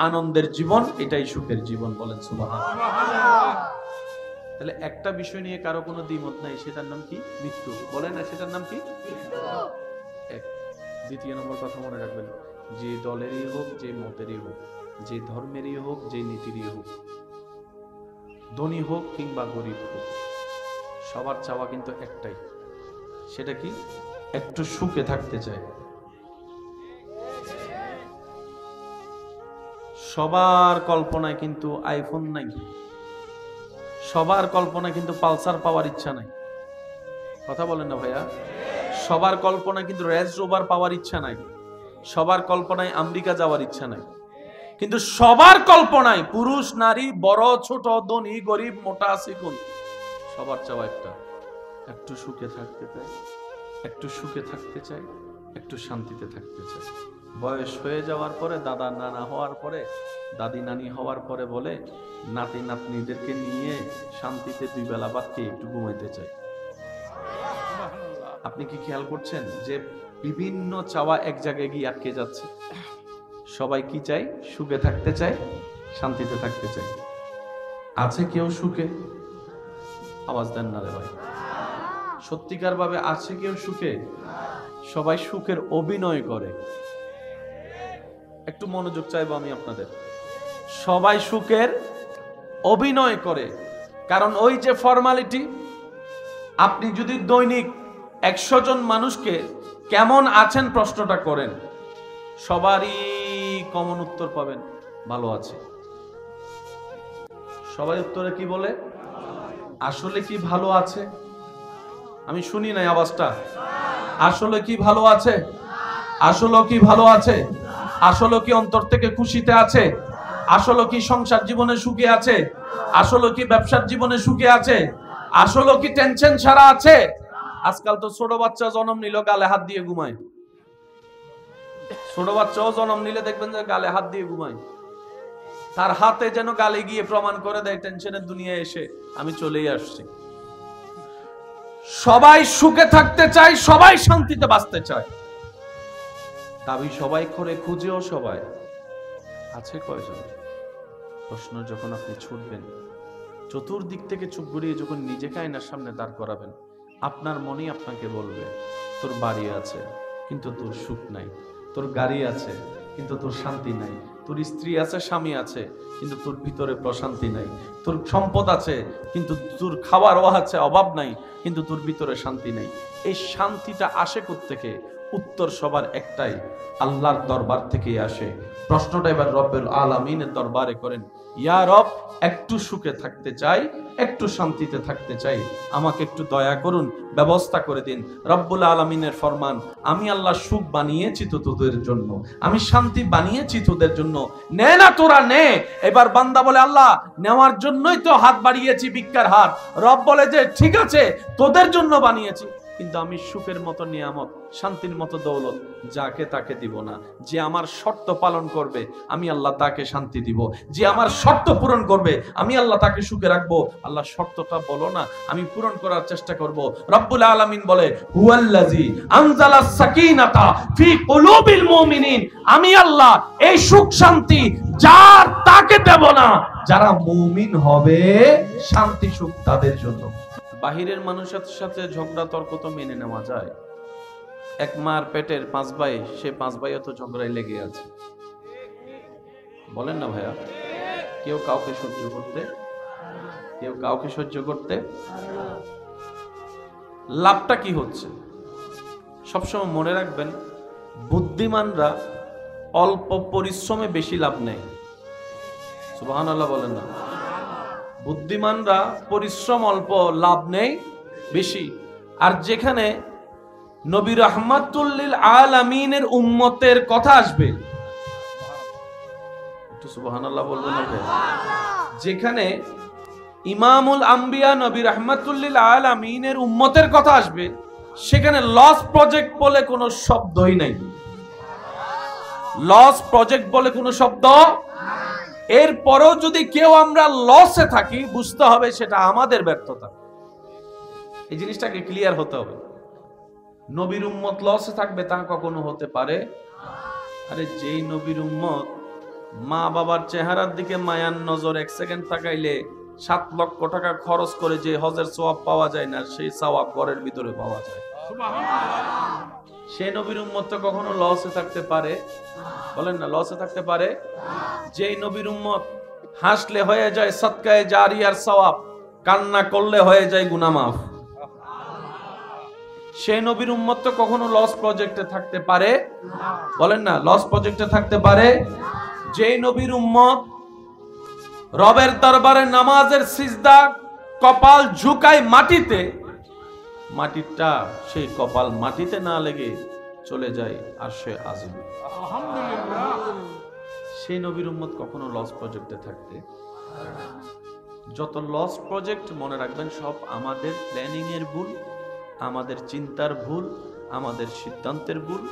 আনন্দের জীবন, এটাই সুখের জীবন। বলেন সুবহানাল্লাহ। তাহলে একটা বিষয় নিয়ে কারো কোনো দ্বিমত নাই, সেটার নাম কি? মৃত্যু। বলেন না, সেটার নাম কি? এক। দ্বিতীয় নম্বর কথা মনে রাখবেন, যে দলেরই হোক, যে মতেরই হোক, যে ধর্মেরই হোক, যে নীতিরই হোক, ধনী হোক কিংবা গরিব হোক, সবার চাওয়া কিন্তু একটাই। সেটা কি? একটু সুখে থাকতে চায়। সবার কল্পনায় কিন্তু আইফোন নাই, সবার কল্পনায় কিন্তু পালসার পাওয়ার ইচ্ছা নাই। কথা বলেন না ভাইয়া? সবার কল্পনায় কিন্তু রেঞ্জ রোভার পাওয়ার ইচ্ছা নাই, সবার কল্পনায় আমেরিকা যাওয়ার ইচ্ছা নাই। কিন্তু সবার কল্পনায় পুরুষ নারী, বড় ছোট, ধনী গরিব, মোটা চিকন, সবার চাওয়া একটা, একটু সুখে থাকতে চাই, একটু সুখে থাকতে চাই, একটু শান্তিতে থাকতে চাই। বয়স হয়ে যাওয়ার পরে, দাদা নানা হওয়ার পরে, দাদি নানি হওয়ার পরে বলে নাতি নাতনিদেরকে নিয়ে শান্তিতে দুই বেলা ভাত খেয়ে একটু ঘুমাইতে চাই। আপনি কি খেয়াল করছেন যে বিভিন্ন চাওয়া এক জায়গায় গিয়ে আটকে যাচ্ছে? সবাই কি চাই? সুখে থাকতে চায়, শান্তিতে থাকতে চায়। আছে কেউ সুখে? আওয়াজ দেন না রে ভাই। সত্যিকার ভাবে আছে কেউ সুখে? সবাই সুখের অভিনয় করে। একটু মনোযোগ চাইবো আমি আপনাদের। সবাই সুখের অভিনয় করে, কারণ ওই যে ফর্মালিটি। আপনি যদি দৈনিক 100 জন মানুষকে কেমন আছেন প্রশ্নটা করেন, সবারই কমন উত্তর পাবেন, ভালো আছে। সবাই উত্তরে কি বলে? আসলে কি ভালো আছে? আমি শুনি নাই আওয়াজটা। আসলে কি ভালো আছে? আসলে কি ভালো আছে? আসলে কি অন্তর থেকে খুশিতে আছে? আসলে কি সংসার জীবনে সুখে আছে? আসলে কি ব্যবসার জীবনে সুখে আছে? আসলে কি টেনশন ছাড়া আছে? আজকাল তো ছোট বাচ্চা জন্ম নিল গালে হাত দিয়ে ঘুমায়। ছোট বাচ্চাও জন্ম নিলে দেখবেন যে গালে হাত দিয়ে ঘুমায়। তার হাতে যেন গালে গিয়ে প্রমাণ করে দেয় টেনশনের দুনিয়ায় এসে আমি চলেই আসছি। সবাই সুখে থাকতে চায়, সবাই শান্তিতে বাঁচতে চায়। দাবি সবাই করে, খুঁজেও সবাই। আছে কয়জন? প্রশ্ন যখন আপনি ছুটবেন, চতুর্দিক থেকে চুপ ঘুরিয়ে যখন নিজেকে আয়নার সামনে দাঁড় করাবেন, আপনার মনেই আপনাকে বলবে তোর বাড়ি আছে কিন্তু তোর সুখ নাই, তোর গাড়ি আছে কিন্তু তোর শান্তি নাই, তোর স্ত্রী আছে, স্বামী আছে, কিন্তু তোর ভিতরে প্রশান্তি নাই, তোর সম্পদ আছে কিন্তু তোর খাওয়ারও আছে, অভাব নাই, কিন্তু তোর ভিতরে শান্তি নাই। এই শান্তিটা আসে কোত্থেকে? উত্তর সবার একটাই, আল্লাহর দরবার থেকেই আসে। প্রশ্নটা এবার রব্বুল আলামিনের দরবারে করেন, ইয়া রব, একটু সুখে থাকতে চাই, একটু শান্তিতে থাকতে চাই, আমাকে একটু দয়া করুন, ব্যবস্থা করে দিন। রব্বুল আলামিনের ফরমান, আমি আল্লাহ সুখ বানিয়েছি তো তোদের জন্য, আমি শান্তি বানিয়েছি তোদের জন্য, নে না তোরা নে। এবার বান্দা বলে, আল্লাহ নেওয়ার জন্যই তো হাত বাড়িয়েছি, ভিক্ষার হাত। রব বলে যে ঠিক আছে, তোদের জন্য বানিয়েছি, কিন্তু আমি সুখের মতো নিয়ামত, শান্তির মতো দৌলত যাকে তাকে দিব না। যে আমার শর্ত পালন করবে আমি আল্লাহ তাকে শান্তি দিব, যে আমার শর্ত পূরণ করবে আমি আল্লাহ তাকে সুখে রাখবো। আল্লাহ শর্তটা বলো না, আমি পূরণ করার চেষ্টা করব। রব্বুল আলামিন বলে, হুয়াল্লাযী আনজালাস সাকিনাতা ফি কুলুবিল মুমিনিন, আমি আল্লাহ এই সুখ শান্তি যার তাকে দেব না, যারা মুমিন হবে শান্তি সুখ তাদের জন্য। বাহিরের মানুষের সাথে ঝগড়া তর্ক তো মেনে নেওয়া যায়। এক মার পেটের 5 ভাই, সে 5 ভাইও তো ঝগড়ায় লেগে আছে। বলেন না ভাইয়া? কেউ কাউকে সহ্য করতে, কেউ কাউকে সহ্য করতে। লাভটা কি হচ্ছে? সবসময় মনে রাখবেন, বুদ্ধিমানরা অল্প পরিশ্রমে বেশি লাভ নেয়। সুবহানাল্লাহ বলেন না? বুদ্ধিমানরা পরিশ্রম অল্প, লাভ নেই বেশি। আর যেখানে নবী রাহমাতুল লিল আলামিনের উম্মতের কথা আসবে, একটু সুবহানাল্লাহ বলবেন না? যেখানে ইমামুল আম্বিয়া নবী রাহমাতুল লিল আলামিনের উম্মতের কথা আসবে, সেখানে লস প্রজেক্ট বলে কোনো শব্দই নাই। লস প্রজেক্ট বলে কোনো শব্দ। এরপরেও যদি কেউ আমরা লসে থাকি, বুঝতে হবে সেটা আমাদের ব্যর্থতা। এই জিনিসটাকে ক্লিয়ার হতে হবে। নবীর উম্মত লসে থাকবে তা কখনো হতে পারে? আরে যেই নবীর উম্মত মা বাবার চেহারার দিকে মায়ার নজর এক সেকেন্ড তাকাইলে 7 লক্ষ টাকা খরচ করে যে হজের সওয়াব পাওয়া যায় না, সেই সওয়াব ঘরের ভিতরে পাওয়া যায়। সে নবীর উম্মত তো কখনো লসে থাকতে পারে? বলেন না, লসে থাকতে পারে? যেই নবীর উম্মত হাসলে হয়ে যায় সদকায়ে জারিয়ার সওয়াব, কান্না করলে হয়ে যায় গুনাহ মাফ। সেই নবীর উম্মত তো কখনো লস প্রজেক্টে থাকতে পারে? বলেন না, লস প্রজেক্টে থাকতে পারে? যেই নবীর উম্মত রবের দরবারে নামাজের সিজদা কপাল ঝুঁকায় মাটিতে, মাটিটা সেই কপাল মাটিতে না লেগে চলে যায় আরশে আজিম। সেই নবীর উম্মত কখনো লস প্রজেক্টে থাকতে, যত লস প্রজেক্ট মনে রাখবেন সব আমাদের প্ল্যানিং এর ভুল, আমাদের চিন্তার ভুল, আমাদের সিদ্ধান্তের ভুল,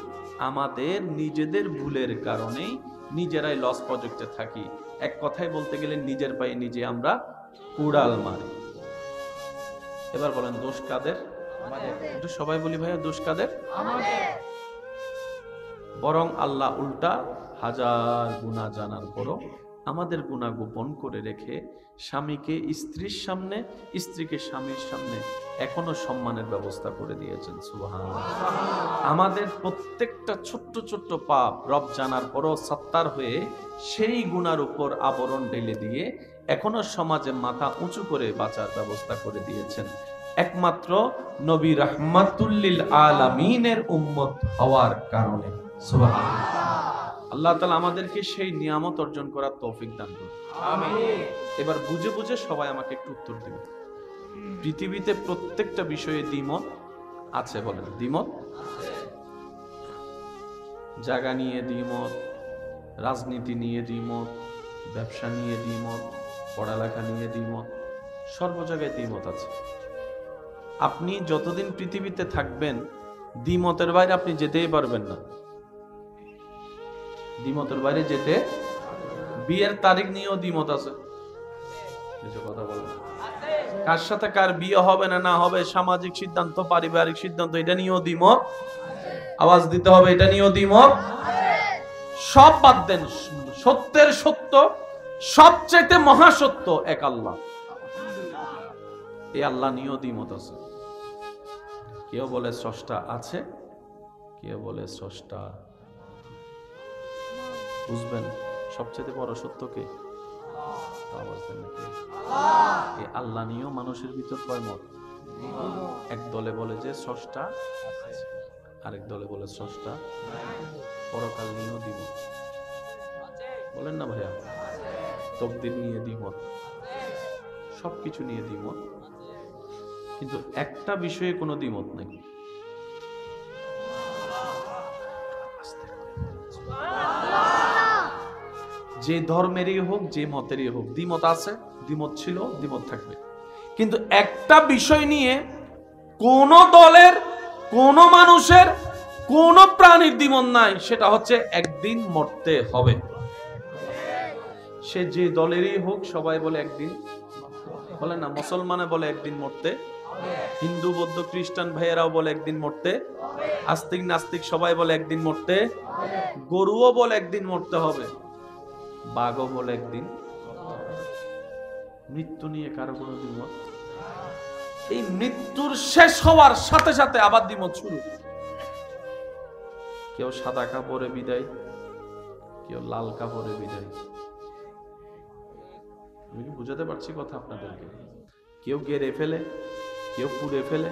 আমাদের নিজেদের ভুলের কারণেই নিজেরাই লস প্রজেক্টে থাকি। এক কথায় বলতে গেলে নিজের পায়ে নিজে আমরা কুড়াল মারি। এবার বলেন দোষ কাদের? একটু সবাই বলি ভাইয়া, দোষ কাদের? বরং আল্লাহ উল্টা হাজার গুনাহ জানার পরও আমাদের গুনাহ গোপন করে রেখে স্বামীকে স্ত্রীর সামনে, স্ত্রীকে স্বামীর সামনে এখনো সম্মানের ব্যবস্থা করে দিয়েছেন। সুবহানাল্লাহ। আমাদের প্রত্যেকটা ছোট্ট ছোট্ট পাপ রব জানার পরও সত্তার হয়ে সেই গুনার উপর আবরণ ঢেলে দিয়ে এখনো সমাজে মাথা উঁচু করে বাঁচার ব্যবস্থা করে দিয়েছেন একমাত্র নবী রাহমাতুল আলামিনের উম্মত হওয়ার কারণে। সুবহানাল্লাহ। আল্লাহ তাআলা আমাদেরকে সেই নিয়ামত অর্জন করার তৌফিক দান করুন। আমিন। এবার বুঝে বুঝে সবাই আমাকে একটু উত্তর দিবেন। পৃথিবীতে প্রত্যেকটা বিষয়ে দ্বিমত আছে, বলেন দ্বিমত আছে। জায়গা নিয়ে দ্বিমত, রাজনীতি নিয়ে দ্বিমত, ব্যবসা নিয়ে দ্বিমত, পড়ালেখা নিয়ে দ্বিমত, সর্ব জায়গায় দ্বিমত আছে। আপনি যতদিন পৃথিবীতে থাকবেন দ্বিমতের বাইরে আপনি যেতেই পারবেন না। দ্বিমতের বাইরে যেতে, বিয়ের তারিখ নিয়েও দ্বিমত আছে। কিছু কথা বলেন, কার সাথে কার বিয়ে হবে না না হবে, সামাজিক সিদ্ধান্ত, পারিবারিক সিদ্ধান্ত, এটা নিয়েও দ্বিমত। আওয়াজ দিতে হবে, এটা নিয়েও দ্বিমত। সব বাদ দেন, সত্যের সত্য, সবচেয়ে মহাসত্য এক আল্লাহ, এই আল্লাহ নিয়েও দ্বিমত আছে। কেউ বলে স্রষ্টা আছে, কেউ বলে স্রষ্টা। বুঝবেন সবচেয়ে বড় সত্য কে? এই আল্লাহ নিয়েও মানুষের ভিতর কয় মত। এক দলে বলে যে স্রষ্টা, আরেক দলে বলে স্রষ্টা। পরকাল নিয়েও দ্বিমত। বলেন না ভাইয়া, তকদির নিয়ে দ্বিমত, সবকিছু নিয়ে দ্বিমত, কিন্তু একটা বিষয়ে কোনো দ্বিমত নেই। যে ধর্মেরই হোক, যে মতেরই হোক, দ্বিমত আছে, দ্বিমত ছিল, দ্বিমত থাকবে, কিন্তু একটা বিষয় নিয়ে কোন দলের, কোন মানুষের, কোন প্রাণীর দ্বিমত নাই, সেটা হচ্ছে একদিন মরতে হবে। সে যে দলেরই হোক, সবাই বলে একদিন, বলে না, মুসলমানে বলে একদিন মরতে, হিন্দু বৌদ্ধ খ্রিস্টান ভাইয়েরাও বলে একদিন মরতে, আস্তিক নাস্তিক সবাই বলে একদিন মরতে, গরুও বলে একদিন মরতে হবে, বাঘও বলে একদিন। মৃত্যু নিয়ে কারো কোনো দ্বিমত? এই মৃত্যুর শেষ হওয়ার সাথে সাথে আবার দ্বিমত শুরু। কেউ সাদা কাপড়ে বিদায়, কেউ লাল কাপড়ে বিদায়। আমি কি বুঝাতে পারছি কথা আপনাদেরকে? কেউ গেড়ে ফেলে, কেউ পুড়ে ফেলে,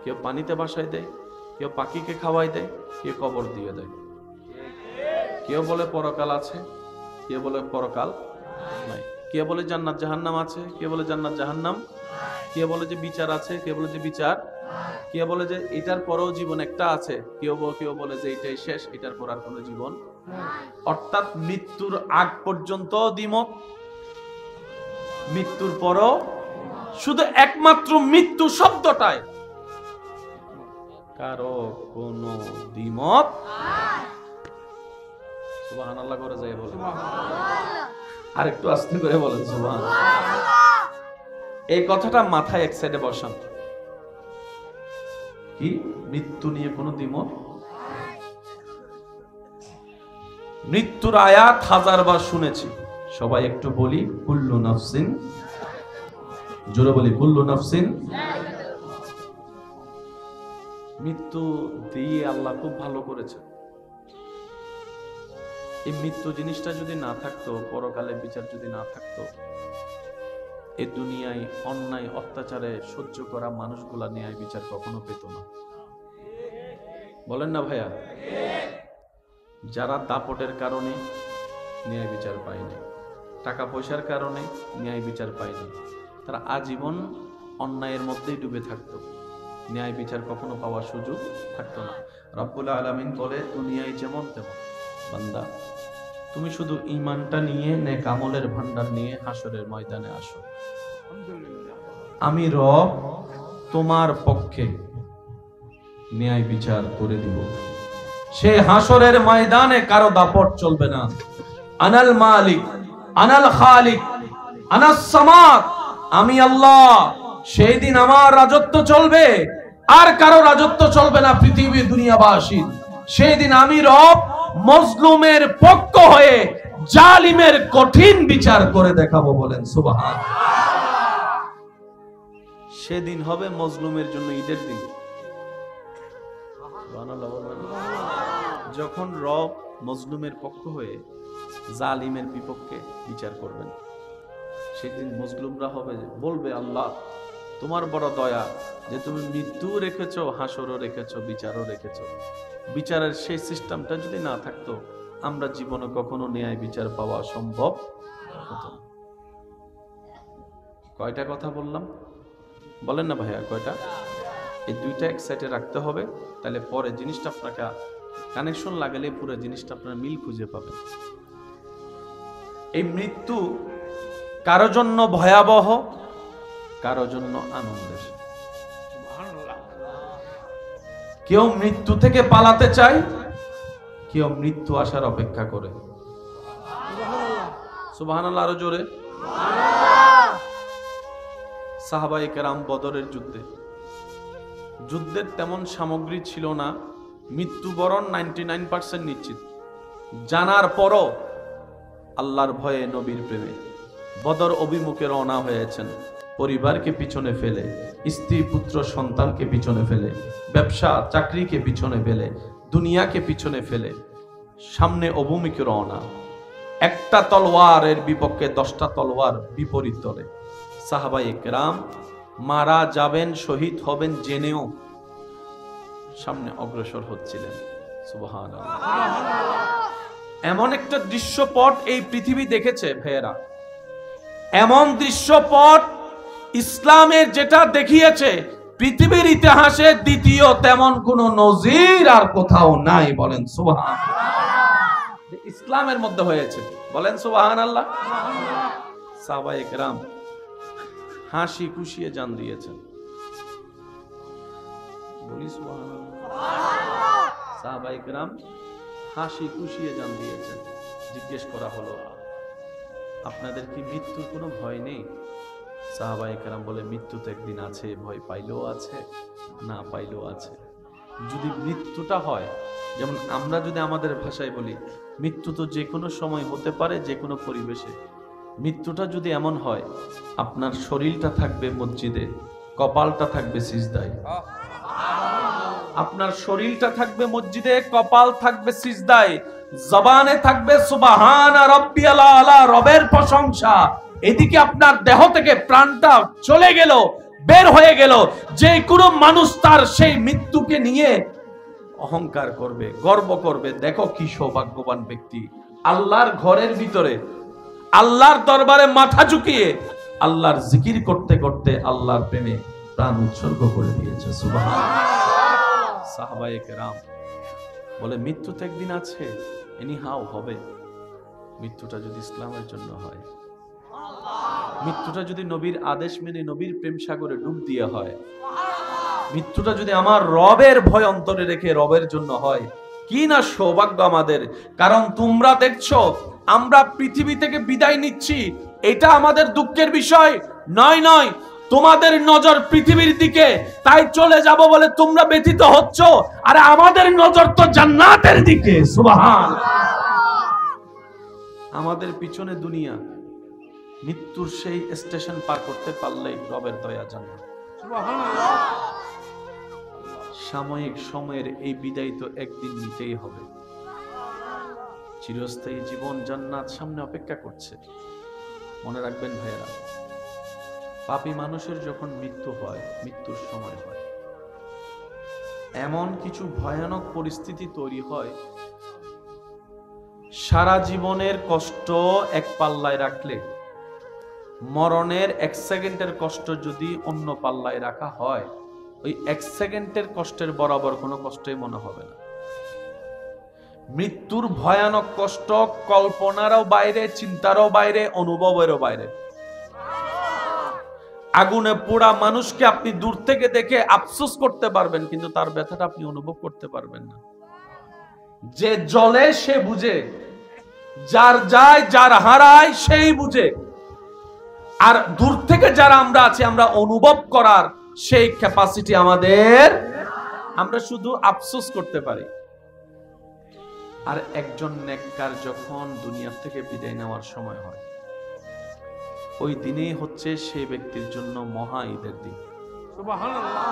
কেউ পানিতে ভাসায় দেয়, কেউ পাখিকে খাওয়াই দেয়, কেউ কবর দিয়ে দেয়। কেউ বলে পরকাল আছে, কে বলে পরকাল নাই, কে বলে জান্নাত জাহান্নাম আছে, কে বলে জান্নাত জাহান্নাম, কে বলে যে বিচার আছে, কে বলে যে বিচার, কে বলে যে এটার পরেও জীবন একটা আছে, কেউ বলে যে এটাই শেষ, এটার পর আর কোনো জীবন। অর্থাৎ মৃত্যুর আগ পর্যন্ত দ্বিমত, মৃত্যুর পরও, শুধু একমাত্র মৃত্যু শব্দটায় কারো কোনো দ্বিমত। সুবহানাল্লাহ করে যায় বলে, আর একটু আস্তে করে বলেন সুবহানাল্লাহ। এই কথাটা মাথায় এক সাইডে বসান। কি মৃত্যু নিয়ে কোনো দ্বিমত? মৃত্যুর আয়াত হাজারবার শুনেছি, সবাই একটু বলি কুল্লু নাফসিন, জোরে বলি কুল্লু নাফসিন। মৃত্যু দিয়ে আল্লাহ খুব ভালো করেছে। এই মৃত্যু জিনিসটা যদি না থাকতো, পরকালে বিচার যদি না থাকতো, এই দুনিয়ায় অন্যায় অত্যাচারে সহ্য করা মানুষগুলা ন্যায় বিচার কখনো পেত না। বলেন না ভাইয়া? যারা দাপটের কারণে ন্যায় বিচার পায়নি, টাকা পয়সার কারণে ন্যায় বিচার পায়নি, তারা আজীবন অন্যায়ের মধ্যেই ডুবে থাকতো, ন্যায় বিচার কখনো পাওয়ার সুযোগ থাকতো না। রব্বুল আলামিন বলে, দুনিয়ায় যেমন তেমন বান্দা, তুমি শুধু ঈমানটা নিয়ে নেক আমলের ভান্ডার নিয়ে হাসরের ময়দানে আসো, আমি রব তোমার পক্ষে ন্যায় বিচার করে দিব। সে হাসরের ময়দানে কারো দাপট চলবে না। আনাল মালিক, আনাল খালিক, আনাস সামাদ, আমি আল্লাহ। সেই দিন আমার রাজত্ব চলবে, আর কারো রাজত্ব চলবে না পৃথিবীর দুনিয়াবাসী। সেই দিন আমি রব মজলুমের পক্ষ হয়ে জালিমের কঠিন বিচার করে দেখাবো। বলেন সুবহানাল্লাহ। সেদিন হবে মজলুমের জন্য ঈদের দিন। যখন রব মজলুমের পক্ষ হয়ে জালিমের বিপক্ষে বিচার করবেন, সেদিন মজলুমরা হবে বলবে, আল্লাহ তোমার বড় দয়া যে তুমি মৃত্যু রেখেছো, হাসরও রেখেছো, বিচারও রেখেছো। বিচারের সেই সিস্টেমটা যদি না থাকতো, আমরা জীবনে কখনো ন্যায় বিচার পাওয়া সম্ভব হতো না। কয়টা কথা বললাম বলেন না ভাইয়া? কয়টা? এই দুইটা এক সাইডে রাখতে হবে, তাহলে পরে জিনিসটা আপনাকে কানেকশন লাগালে পুরো জিনিসটা আপনার মিল খুঁজে পাবেন। এই মৃত্যু কারো জন্য ভয়াবহ, কারো জন্য আনন্দের। কেউ মৃত্যু থেকে পালাতে চায়, কেউ মৃত্যু আসার অপেক্ষা করে। সুবহানাল্লাহ, আরো জোরে। সাহাবায়ে কেরাম বদরের যুদ্ধের তেমন সামগ্রী ছিল না, মৃত্যুবরণ 99% নিশ্চিত। জানার পরও আল্লাহর ভয়ে, নবীর প্রেমে বদর অভিমুখে রওনা হয়েছেন। পরিবারকে পিছনে ফেলে, স্ত্রী পুত্র সন্তানকে পিছনে ফেলে, ব্যবসা চাকরিকে পিছনে ফেলে, দুনিয়াকে পিছনে ফেলে সামনে অভিমুখে রওনা। একটা তলোয়ারের বিপক্ষে 10টা তলোয়ার বিপরীত দলে। সাহাবায়ে কেরাম মারা যাবেন, শহীদ হবেন জেনেও সামনে অগ্রসর হচ্ছিলেন। সুবহানাল্লাহ। এমন একটা দৃশ্যপট এই পৃথিবী দেখেছে ভাইয়েরা, এমন দৃশ্যপট ইসলামের যেটা দেখিয়েছে পৃথিবীর ইতিহাসে দ্বিতীয় তেমন কোন নজির আর কোথাও নাই। বলেন সুবহানাল্লাহ। ইসলামের মধ্যে হয়েছে। বলেন সুবহানাল্লাহ। সাহাবায়ে কেরাম হাসি খুশিয়ে জান দিয়েছেন। বলি সুবহানাল্লাহ। সাহাবায়ে কেরাম হাসি খুশিয়ে জান দিয়েছেন। জিজ্ঞেস করা হলো, আপনাদের কি মৃত্যুর কোনো ভয় নেই? সাহাবায়ে কেরাম বলে, মৃত্যু তো একদিন আছে, ভয় পাইলেও আছে, না পাইলেও আছে। যদি মৃত্যুটা হয়, যেমন আমরা যদি আমাদের ভাষায় বলি, মৃত্যু তো যে কোনো সময় হতে পারে, যে কোনো পরিবেশে। মৃত্যুটা যদি এমন হয়, আপনার শরীরটা থাকবে মসজিদে, কপালটা থাকবে সিজদায়। আপনার শরীরটা থাকবে মসজিদে, কপাল থাকবে সিজদায়, জবানে থাকবে সুবহানা রাব্বিয়াল আলা, রবের প্রশংসা। এদিকে আপনার দেহ থেকে প্রাণটা চলে গেল, বের হয়ে গেল। যে কোনো মানুষ তার সেই মৃত্যুকে নিয়ে অহংকার করবে, গর্ব করবে, দেখো কি সৌভাগ্যবান ব্যক্তি, আল্লাহর ঘরের ভিতরে আল্লাহর দরবারে মাথা ঝুঁকিয়ে আল্লাহর জিকির করতে করতে আল্লাহর প্রেমে প্রাণ উৎসর্গ করে দিয়েছে। সুবহানাল্লাহ। সাহাবায়ে কেরাম বলে, মৃত্যু তো একদিন আছে, এনিহাও হবে। মৃত্যুটা যদি ইসলামের জন্য হয়, মৃত্যুটা যদি নবীর আদেশ মেনে নবীর প্রেম সাগরে ডুব দিয়ে হয়, মৃত্যুটা যদি আমার রবের ভয় অন্তরে রেখে রবের জন্য হয়, কি না সৌভাগ্য আমাদের। কারণ তোমরা দেখছো আমরা পৃথিবী থেকে বিদায় নিচ্ছি, এটা আমাদের দুঃখের বিষয় নয়। তোমাদের নজর পৃথিবীর দিকে, তাই চলে যাব বলে তোমরা ব্যথিত হচ্ছ, আর আমাদের নজর তো জান্নাতের দিকে। সুবহানাল্লাহ। আমাদের পিছনে দুনিয়া, মৃত্যুর সেই স্টেশন পার করতে পারলেই রবের দয়া জান্নাত। সুবহানাল্লাহ। সাময়িক সময়ের এই বিদায় তো একদিন নিতেই হবে। চিরস্থায়ী জীবন জান্নাত সামনে অপেক্ষা করছে। মনে রাখবেন ভাইয়েরা, পাপী মানুষের যখন মৃত্যু হয়, মৃত্যুর সময় হয়, এমন কিছু ভয়ানক পরিস্থিতি তৈরি হয়, সারা জীবনের কষ্ট এক পাল্লায় রাখলে মরণের 1 সেকেন্ডের কষ্ট যদি অন্য পাল্লায় রাখা হয়, ওই 1 সেকেন্ডের কষ্টের বরাবর কোনো কষ্টই মনে হবে না। মৃত্যুর ভয়ানক কষ্ট কল্পনারও বাইরে, চিন্তারও বাইরে, অনুভবেরও বাইরে। আগুনে পোড়া মানুষকে আপনি দূর থেকে দেখে আফসোস করতে পারবেন, কিন্তু তার ব্যথাটা আপনি অনুভব করতে পারবেন না। যে জ্বলে সে বুঝে, যার যায় যার হারায় সেই বুঝে। আর দূর থেকে যারা আমরা আছি, আমরা অনুভব করার সেই ক্যাপাসিটি আমাদের, আমরা শুধু আফসোস করতে পারি। আর একজন নেককার যখন দুনিয়া থেকে বিদায় নেওয়ার সময় হয়, ওই দিনেই হচ্ছে সেই ব্যক্তির জন্য মহা ঈদের দিন। সুবহানাল্লাহ।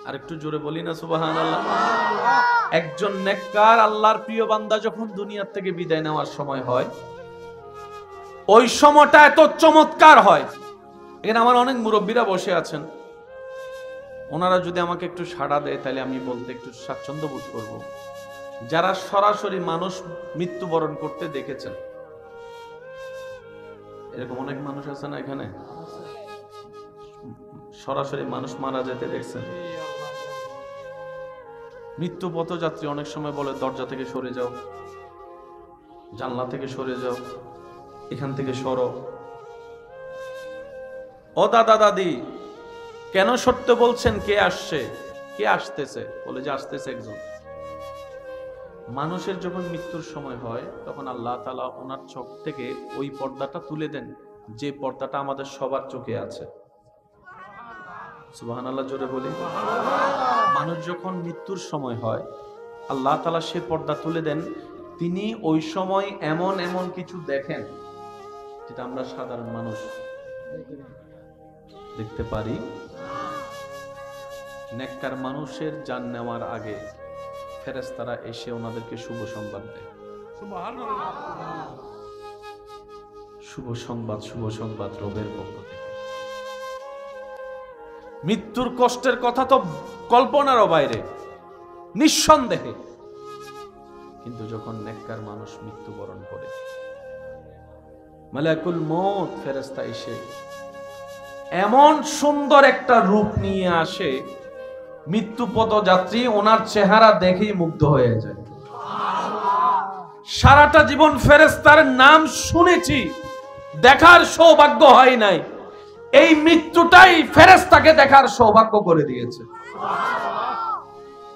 আর একটু জোরে বলি না সুবহানাল্লাহ। একজন নেককার আল্লাহর প্রিয় বান্দা যখন দুনিয়া থেকে বিদায় নেওয়ার সময় হয়, ওই সময়টা এত চমৎকার হয়। এখানে আমার অনেক মুরব্বীরা বসে আছেন, ওনারা যদি আমাকে একটু সাড়া দেয় তাহলে আমি বলতে একটু স্বাচ্ছন্দ্য বোধ করব। যারা সরাসরি মানুষ মৃত্যুবরণ করতে দেখেছেন, এরকম অনেক মানুষ আছে না এখানে, সরাসরি মানুষ মারা যেতে দেখছেন। মৃত্যু পথযাত্রী অনেক সময় বলে দরজা থেকে সরে যাও, জানলা থেকে সরে যাও, এখান থেকে সরো। ও দাদা দাদি, কেন সত্য বলছেন? কে আসছে, কে আসতেছে? বলে যে আসতেছে একজন। মানুষের যখন মৃত্যুর সময় হয়, তখন আল্লাহ তাআলা ওনার চোখ থেকে ওই পর্দাটা তুলে দেন, যে পর্দাটা আমাদের সবার চোখে আছে। সুবহানাল্লাহ, জোরে বলি। মানুষ যখন মৃত্যুর সময় হয়, আল্লাহ তাআলা সে পর্দা তুলে দেন। তিনি ওই সময় এমন এমন কিছু দেখেন যেটা আমরা সাধারণ মানুষ দেখতে পারি। নেককার মানুষের জান নেওয়ার আগে ফেরেশতারা এসে ওনাদেরকে শুভ সংবাদ দেয়। সুবহানাল্লাহ। শুভ সংবাদ, শুভ সংবাদ রবের পক্ষ থেকে। মৃত্যুর কষ্টের কথা তো কল্পনারও বাইরে, নিঃসন্দেহে। কিন্তু যখন নেককার মানুষ মৃত্যুবরণ করে, মালাকুল মউত ফেরেশতা এসে এমন সুন্দর একটা রূপ নিয়ে আসে, মৃত্যু পথযাত্রী ওনার চেহারা দেখেই মুগ্ধ হয়ে যায়। সারাটা জীবন ফেরেশতার নাম শুনেছি, দেখার সৌভাগ্য হয় নাই। এই মৃত্যুটাই ফেরেশতাকে দেখার সৌভাগ্য করে দিয়েছে।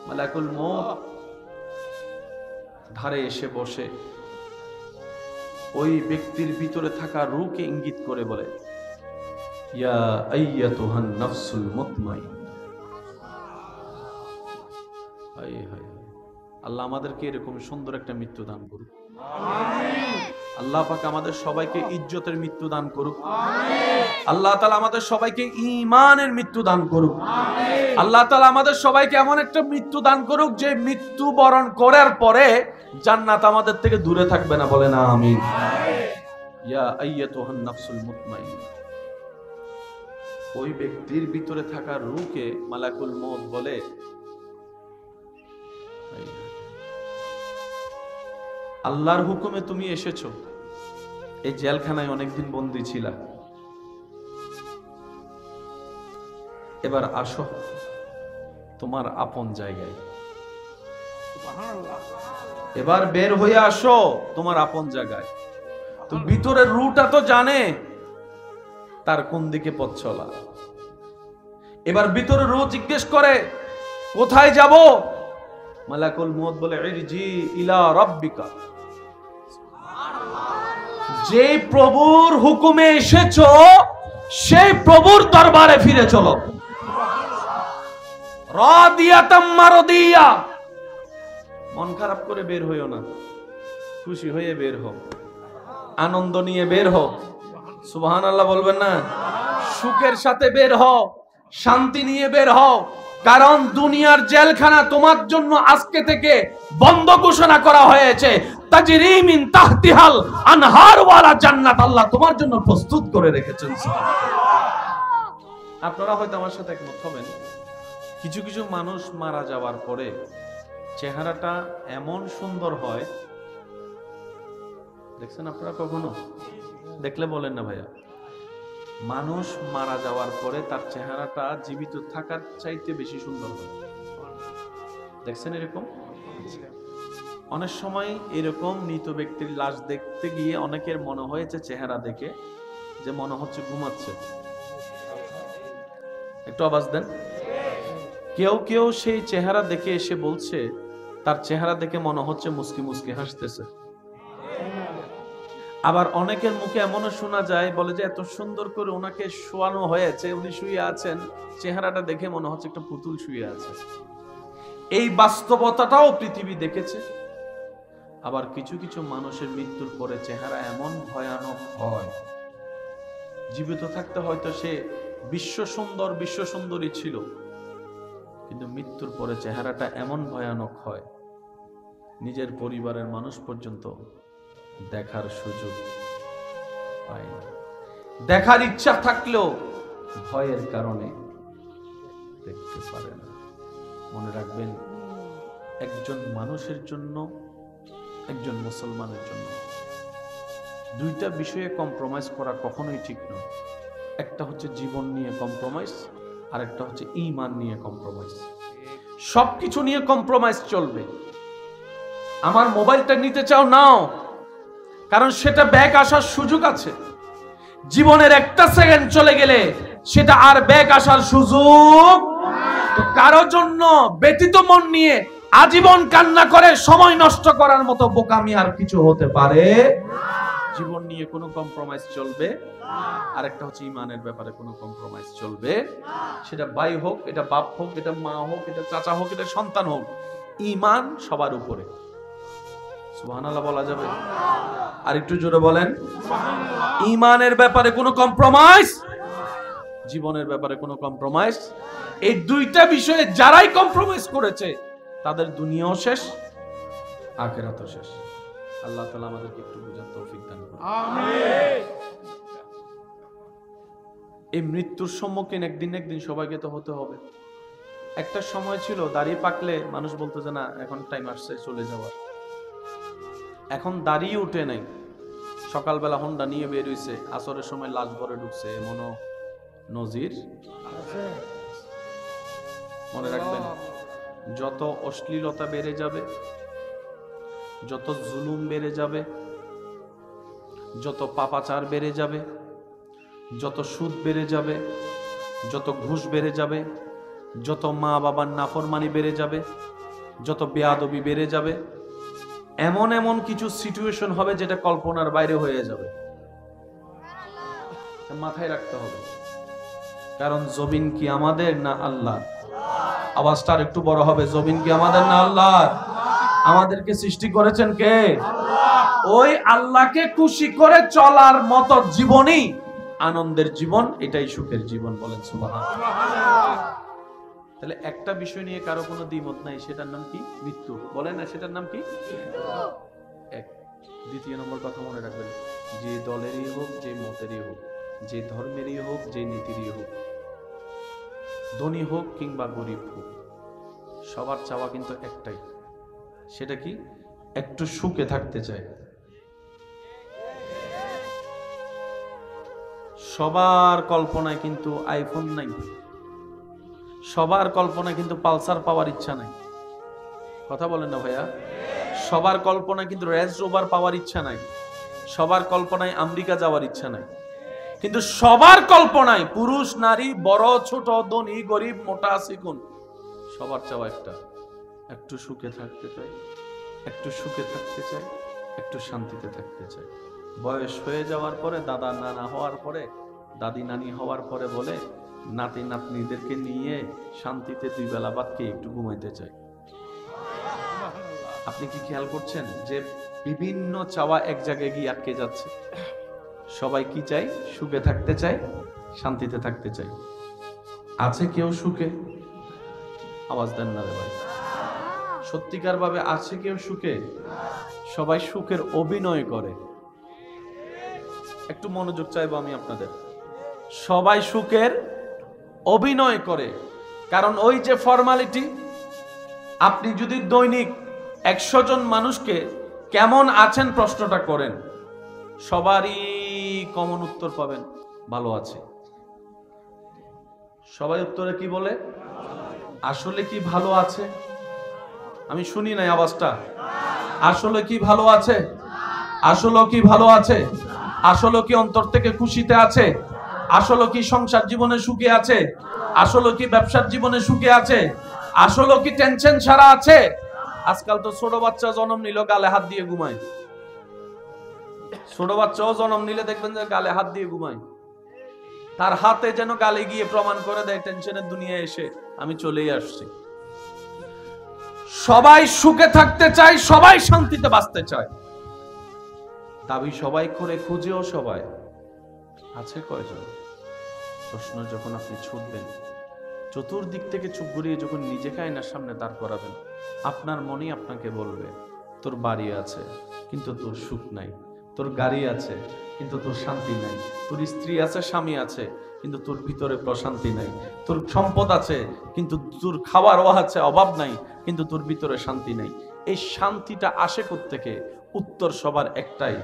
মালাকুল মউত ধারে এসে বসে ওই ব্যক্তির ভিতরে থাকা রূহকে ইঙ্গিত করে বলে, ইয়া আইয়াতুহান নাফসুল মুতমাইন্না। আল্লাহ আমাদেরকে এরকম সুন্দর একটা মৃত্যু দান করুক। আল্লাহ পাক আমাদের সবাইকে ইজ্জতের মৃত্যু দান করুক। আল্লাহ তাআলা আমাদের সবাইকে ঈমানের মৃত্যু দান করুক। আল্লাহ তাআলা আমাদের সবাইকে এমন একটা মৃত্যু দান করুক যে মৃত্যু বরণ করার পরে জান্নাত আমাদের থেকে দূরে থাকবে না। বলে না আমিন। ইয়া আইয়াতুহান নাফসুল মুতমাইন্না। ওই ব্যক্তির ভিতরে থাকা রূহকে মালাকুল মউত বলে, আল্লাহর হুকুমে তুমি এসেছো, এই জেলখানায় অনেকদিন বন্দী ছিলা, এবার আসো তোমার আপন জায়গায়। এবার বের হয়ে আসো তোমার আপন জায়গায়। তো ভিতরের রুটা তো জানে তার কোন দিকে পথ চলা। এবার ভিতরে রু জিজ্ঞেস করে কোথায় যাব? মালাকুল মউত বলে ইরজি ইলা রাব্বিকা। যে প্রভুর হুকুমে এসেছো সেই প্রভুর দরবারে ফিরে চলো। রাদিয়াতাম মারদিয়া। মন খারাপ করে বের হইও না, খুশি হয়ে বের হও। আনন্দ নিয়ে বের হও, সুবহানাল্লাহ বলবেন না? সুখের সাথে বের হও, শান্তি নিয়ে বের হও, কারণ দুনিয়ার জেলখানা তোমার জন্য আজকে থেকে বন্ধ ঘোষণা করা হয়েছে। তাজরি মিন তাহতিহাল আনহার ওয়ালা জান্নাত আল্লাহ তোমার জন্য প্রস্তুত করে রেখেছেন। আপনারা হয়তো আমার সাথে একমত হবেন, কিছু কিছু মানুষ মারা যাওয়ার পরে চেহারাটা এমন সুন্দর হয়, দেখছেন আপনারা কখনো? দেখলে বলেন না ভাইয়া, মানুষ মারা যাওয়ার পরে তার চেহারাটা জীবিত থাকার চাইতে বেশি সুন্দর হয়। দেখছেন এরকম? অনেক সময় এরকম মৃত ব্যক্তির লাশ দেখতে গিয়ে অনেকের মনে হয়েছে চেহারা দেখে যে মনে হচ্ছে ঘুমাচ্ছে। একটু আওয়াজ দেন। কেউ কেউ সেই চেহারা দেখে এসে বলছে তার চেহারা দেখে মনে হচ্ছে মুস্কি মুস্কি হাসতেছে। আবার অনেকের মুখে এমনও শোনা যায়, বলে যে এত সুন্দর করে ওনাকে শোয়ানো হয়েছে, উনি শুয়ে আছেন, চেহারাটা দেখে মনে হচ্ছে একটা পুতুল শুয়ে আছে। এই বাস্তবতাটাও পৃথিবী দেখেছে। আবার কিছু কিছু মানুষের মৃত্যুর পরে চেহারা এমন ভয়ানক হয়, জীবিত থাকতে হয়তো সে বিশ্ব সুন্দরী ছিল, কিন্তু মৃত্যুর পরে চেহারাটা এমন ভয়ানক হয় নিজের পরিবারের মানুষ পর্যন্ত দেখার সুযোগ পায় না। দেখার ইচ্ছা থাকলেও ভয়ের কারণে দেখতে পারে না। মনে রাখবেন, একজন মানুষের জন্য, একজন মুসলমানের জন্য দুইটা বিষয়ে কম্প্রোমাইজ করা কখনোই ঠিক নয়। একটা হচ্ছে জীবন নিয়ে কম্প্রোমাইজ, আর একটা হচ্ছে ঈমান নিয়ে কম্প্রোমাইজ। সবকিছু নিয়ে কম্প্রোমাইজ চলবে। আমার মোবাইলটা নিতে চাও, নাও, কারণ সেটা ব্যাক আসার সুযোগ আছে। জীবনের একটা সেকেন্ড চলে গেলে সেটা আর ব্যাক আসার সুযোগ। তো কারো জন্য ব্যতীত মন নিয়ে আজীবন কান্না করে সময় নষ্ট করার মতো বোকামি আর কিছু হতে পারে। জীবন নিয়ে কোনো কম্প্রোমাইজ চলবে। আর একটা হচ্ছে ঈমানের ব্যাপারে কোনো কম্প্রোমাইজ চলবে। সেটা ভাই হোক, এটা বাপ হোক, এটা মা হোক, এটা চাচা হোক, এটা সন্তান হোক, ঈমান সবার উপরে। সুবহানাল্লাহ বলা যাবে? আর একটু জোরে বলেন। ঈমানের ব্যাপারে কোনো কম্প্রোমাইজ, জীবনের ব্যাপারে কোনো কম্প্রোমাইজ। এই দুইটা বিষয়ে যারাই কম্প্রোমাইজ করেছে তাদের দুনিয়াও শেষ, আখিরাতও শেষ। আল্লাহ তাআলা আমাদেরকে একটু বুঝার তৌফিক দান করুন। আমিন। এই মৃত্যুর সম্মুখীন একদিন সবাইকে তো হতে হবে। একটা সময় ছিল দাড়ি পাকলে মানুষ বলতো যে না, এখন টাইম আসছে চলে যাওয়ার। এখন দাড়ি উঠে নাই, সকালবেলা হোন্ডা নিয়ে বের হইছে, আসরের সময় লাশ ভরে ঢুকছে, এমনও নজির আছে। মনে রাখবেন, যত অশ্লীলতা বেড়ে যাবে, যত জুলুম বেড়ে যাবে, যত পাপাচার বেড়ে যাবে, যত সুদ বেড়ে যাবে, যত ঘুষ বেড়ে যাবে, যত মা বাবার নাফরমানি বেড়ে যাবে, যত বেয়াদবি বেড়ে যাবে, এমন এমন কিছু সিচুয়েশন হবে যেটা কল্পনার বাইরে হয়ে যাবে। মাথায় রাখতে হবে, কারণ জমিন কি আমাদের না আল্লাহর? আওয়াজটা আর একটু বড় হবে। জমিন কি আমাদের না আল্লাহর? আমাদেরকে সৃষ্টি করেছেন কে? ওই আল্লাহকে খুশি করে চলার মতো জীবনই আনন্দের জীবন, এটাই সুখের জীবন। বলেন সুবহানাল্লাহ। তাহলে একটা বিষয় নিয়ে কারো কোনো দ্বিমত নাই, সেটার নাম কি? মৃত্যু। বলেন না, সেটার নাম কি? এক। দ্বিতীয় নম্বর কথা মনে রাখবেন, যে দলেরই হোক, যে মতেরই হোক, যে ধর্মেরই হোক, যে নীতিরই হোক, ধনী হোক কিংবা গরিব হোক, সবার চাওয়া কিন্তু একটাই। সেটা কি? একটু সুখে থাকতে চায়। সবার কল্পনায় কিন্তু আইফোন নাই, সবার কল্পনায় কিন্তু পালসার পাওয়ার ইচ্ছা নাই। কথা বলেন না ভাইয়া? সবার কল্পনায় কিন্তু রেঞ্জ রোভার পাওয়ার ইচ্ছা নাই, সবার কল্পনায় আমেরিকা যাওয়ার ইচ্ছা নাই। কিন্তু সবার কল্পনায় পুরুষ নারী, বড় ছোট, ধনী গরিব, মোটা চিকন, সবার চাওয়া একটা, একটু সুখে থাকতে চাই, একটু সুখে থাকতে চাই, একটু শান্তিতে থাকতে চাই। বয়স হয়ে যাওয়ার পরে, দাদা নানা হওয়ার পরে, দাদি নানি হওয়ার পরে বলে নাতি নাতনিদেরকে নিয়ে শান্তিতে দুই বেলা ভাত খেয়ে একটু ঘুমাইতে চাই। আপনি কি খেয়াল করছেন যে বিভিন্ন চাওয়া এক জায়গায় গিয়ে আটকে যাচ্ছে? সবাই কি চাই? সুখে থাকতে চাই, শান্তিতে থাকতে চাই। আছে কেউ সুখে? আওয়াজ দেন না রে ভাই। সত্যিকার ভাবে আছে কেউ সুখে? সবাই সুখের অভিনয় করে। একটু মনোযোগ চাইবো আমি আপনাদের। সবাই সুখের অভিনয় করে, কারণ ওই যে ফর্মালিটি। আপনি যদি দৈনিক 100 জন মানুষকে কেমন আছেন প্রশ্নটা করেন, সবারই কমন উত্তর পাবেন, ভালো আছে। সবাই উত্তরে কি বলে? আসলে কি ভালো আছে? আমি শুনি নাই আওয়াজটা। আসলে কি ভালো আছে? আসলে কি ভালো আছে? আসলে কি অন্তর থেকে খুশিতে আছে? আসলে কি সংসার জীবনে সুখে আছে? আসলে কি ব্যবসার জীবনে সুখে আছে? আসলে কি টেনশন ছাড়া আছে? আজকাল তো ছোট বাচ্চা জন্ম নিল গালে হাত দিয়ে ঘুমায়। ছোট বাচ্চাও জন্ম নিলে দেখবেন যে গালে হাত দিয়ে ঘুমায়। তার হাতে যেন গালে গিয়ে প্রমাণ করে দেয় টেনশনের দুনিয়ায় এসে আমি চলেই আসছি। সবাই সুখে থাকতে চায়, সবাই শান্তিতে বাঁচতে চায়, দাবি সবাই করে, খুঁজেও সবাই। আছে কয়জন? প্রশ্ন যখন আপনি ছুটবেন, চতুর্দিক থেকে চুপ ঘুরিয়ে যখন নিজেকে আয়নার সামনে দাঁড় করাবেন, আপনার মনই আপনাকে বলবে তোর বাড়ি আছে কিন্তু তোর সুখ নাই, তোর গাড়ি আছে কিন্তু তোর শান্তি নাই, তোর স্ত্রী আছে, স্বামী আছে কিন্তু তোর ভিতরে প্রশান্তি নাই, তোর সম্পদ আছে কিন্তু তোর খাওয়ার আছে, অভাব নাই কিন্তু তোর ভিতরে শান্তি নাই। এই শান্তিটা আসে কোত্থেকে? উত্তর সবার একটাই,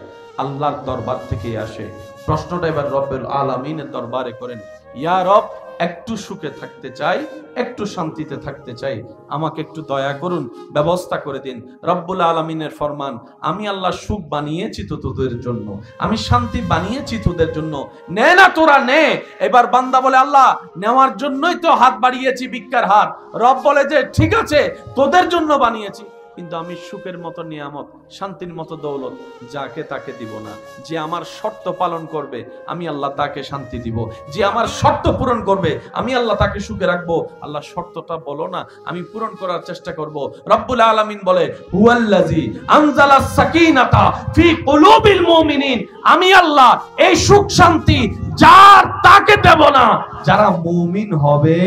আল্লাহর দরবার থেকে আসে। প্রশ্নটা এবার রব্বুল আলামিনের দরবারে করেন, ইয়া রব, একটু সুখে থাকতে চাই, একটু শান্তিতে থাকতে চাই, আমাকে একটু দয়া করুন, ব্যবস্থা করে দিন। রব্বুল আলামিনের ফরমান, আমি আল্লাহ সুখ বানিয়েছি তো তোদের জন্য, আমি শান্তি বানিয়েছি তোদের জন্য, নে না তোরা নে। এবার বান্দা বলে, আল্লাহ নেওয়ার জন্যই তো হাত বাড়িয়েছি, ভিক্ষার হাত। রব বলে যে ঠিক আছে, তোদের জন্য বানিয়েছি, কিন্তু আমি সুখের মতো নিয়ামত, শান্তির মতো দৌলত যাকে তাকে দিব না। যে আমার শর্ত পালন করবে আমি আল্লাহ তাকে শান্তি দিব, যে আমার শর্ত পূরণ করবে আমি আল্লাহ তাকে সুখে রাখবো। আল্লাহ শর্তটা বলো না, আমি পূরণ করার চেষ্টা করব। রব্বুল আলামিন বলে, হুয়াল্লাযী আনজালাস সাকিনাতা ফি কুলুবিল মুমিনিন, আমি আল্লাহ এই সুখ শান্তি যার তাকে দেব না, যারা মুমিন হবে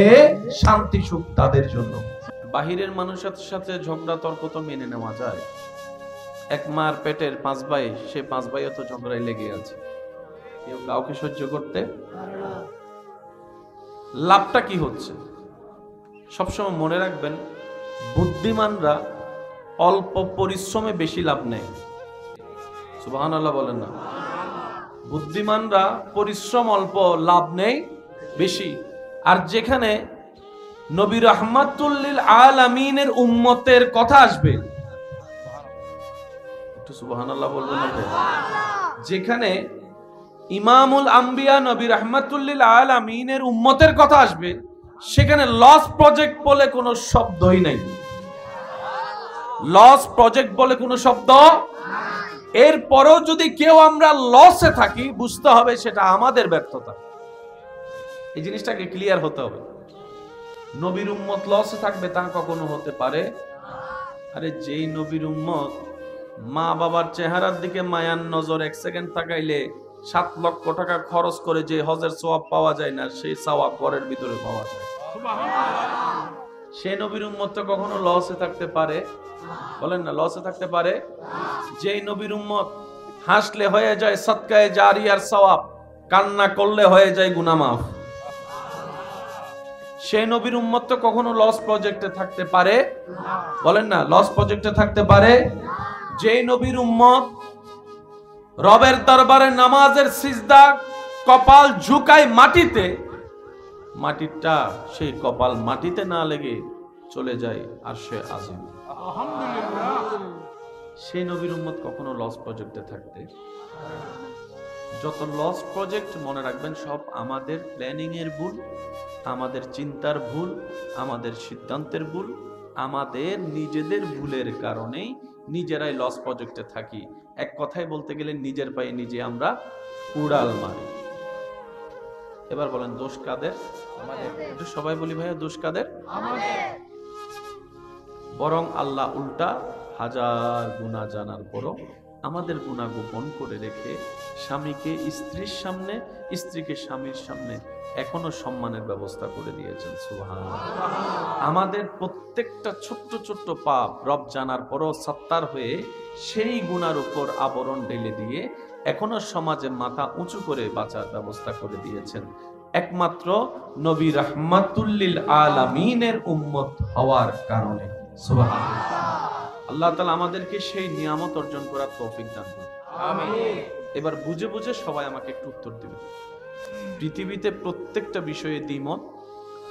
শান্তি সুখ তাদের জন্য। বাহিরের মানুষের সাথে ঝগড়া তর্ক তো মেনে নেওয়া যায়। এক মার পেটের 5 ভাই, সে 5 ভাইও তো ঝগড়ায় লেগে আছে, কেউ কাউকে সহ্য করতে। লাভটা কি হচ্ছে? সবসময় মনে রাখবেন, বুদ্ধিমানরা অল্প পরিশ্রমে বেশি লাভ নেয়। সুবহানাল্লাহ বলেন না? বুদ্ধিমানরা পরিশ্রম অল্প, লাভ নেই বেশি। আর যেখানে নবী রাহমাতুল লিল আলামিনের উম্মতের কথা আসবে, একটু সুবহানাল্লাহ বলবেন না? যেখানে ইমামুল আম্বিয়া নবী রাহমাতুল লিল আলামিনের উম্মতের কথা আসবে, সেখানে লস প্রজেক্ট বলে কোনো শব্দই নাই। লস প্রজেক্ট বলে কোনো শব্দ। এরপরেও যদি কেউ আমরা লসে থাকি, বুঝতে হবে সেটা আমাদের ব্যর্থতা। এই জিনিসটাকে ক্লিয়ার হতে হবে। নবীর উম্মত লসে থাকবে তা কখনো হতে পারে? আরে যেই নবীর উম্মত মা বাবার চেহারার দিকে মায়ার নজর 1 সেকেন্ড তাকাইলে 7 লক্ষ টাকা খরচ করে যে হজের সওয়াব পাওয়া যায় না, সেই সওয়াব ঘরের ভিতরে পাওয়া যায়। সেই নবীর উম্মত তো কখনো লসে থাকতে পারে? বলেন না, লসে থাকতে পারে? যেই নবীর উম্মত হাসলে হয়ে যায় সদকায়ে জারিয়ার সওয়াব, কান্না করলে হয়ে যায় গুনাহ মাফ, সেই নবীর উম্মত তো কখনো লস প্রজেক্টে থাকতে পারে? বলেন না, লস প্রজেক্টে থাকতে পারে? যেই নবীর উম্মত রবের দরবারে নামাজের সিজদা কপাল ঝুঁকায় মাটিতে, মাটিটা সেই কপাল মাটিতে না লেগে চলে যায় আরশে আজিম। আলহামদুলিল্লাহ। সেই নবীর উম্মত কখনো লস প্রজেক্টে থাকতে। যত লস প্রজেক্ট মনে রাখবেন সব আমাদের প্ল্যানিং এর ভুল, আমাদের চিন্তার ভুল, আমাদের সিদ্ধান্তের ভুল, আমাদের নিজেদের ভুলের কারণেই নিজেরাই লস প্রজেক্টে থাকি। এক কথায় বলতে গেলে নিজের পায়ে নিজে আমরা কুড়াল মারি। এবার বলেন দোষ কাদের? আমাদের। সবাই বলি ভাইয়া, দোষ কাদের? আমাদের। বরং আল্লাহ উল্টা হাজার গুনাহ জানার পরও আমাদের গুনাহ গোপন করে রেখে স্বামীকে স্ত্রীর সামনে, স্ত্রীকে স্বামীর সামনে এখনো সম্মানের ব্যবস্থা করে দিয়েছেন। সুবহানাল্লাহ। আমাদের প্রত্যেকটা ছোট্ট ছোট্ট পাপ রব জানার পরও সত্তার হয়ে সেই গুনার উপর আবরণ ঢেলে দিয়ে এখনো সমাজে মাথা উঁচু করে বাঁচার ব্যবস্থা করে দিয়েছেন একমাত্র নবী রাহমাতুল্লিল আলামিনের উম্মত হওয়ার কারণে। সুবহানাল্লাহ। আল্লাহ তাআলা আমাদেরকে সেই নিয়ামত অর্জন করার তৌফিক দান করুন। আমিন। এবার বুঝে বুঝে সবাই আমাকে একটু উত্তর দিবেন। পৃথিবীতে প্রত্যেকটা বিষয়ে দ্বিমত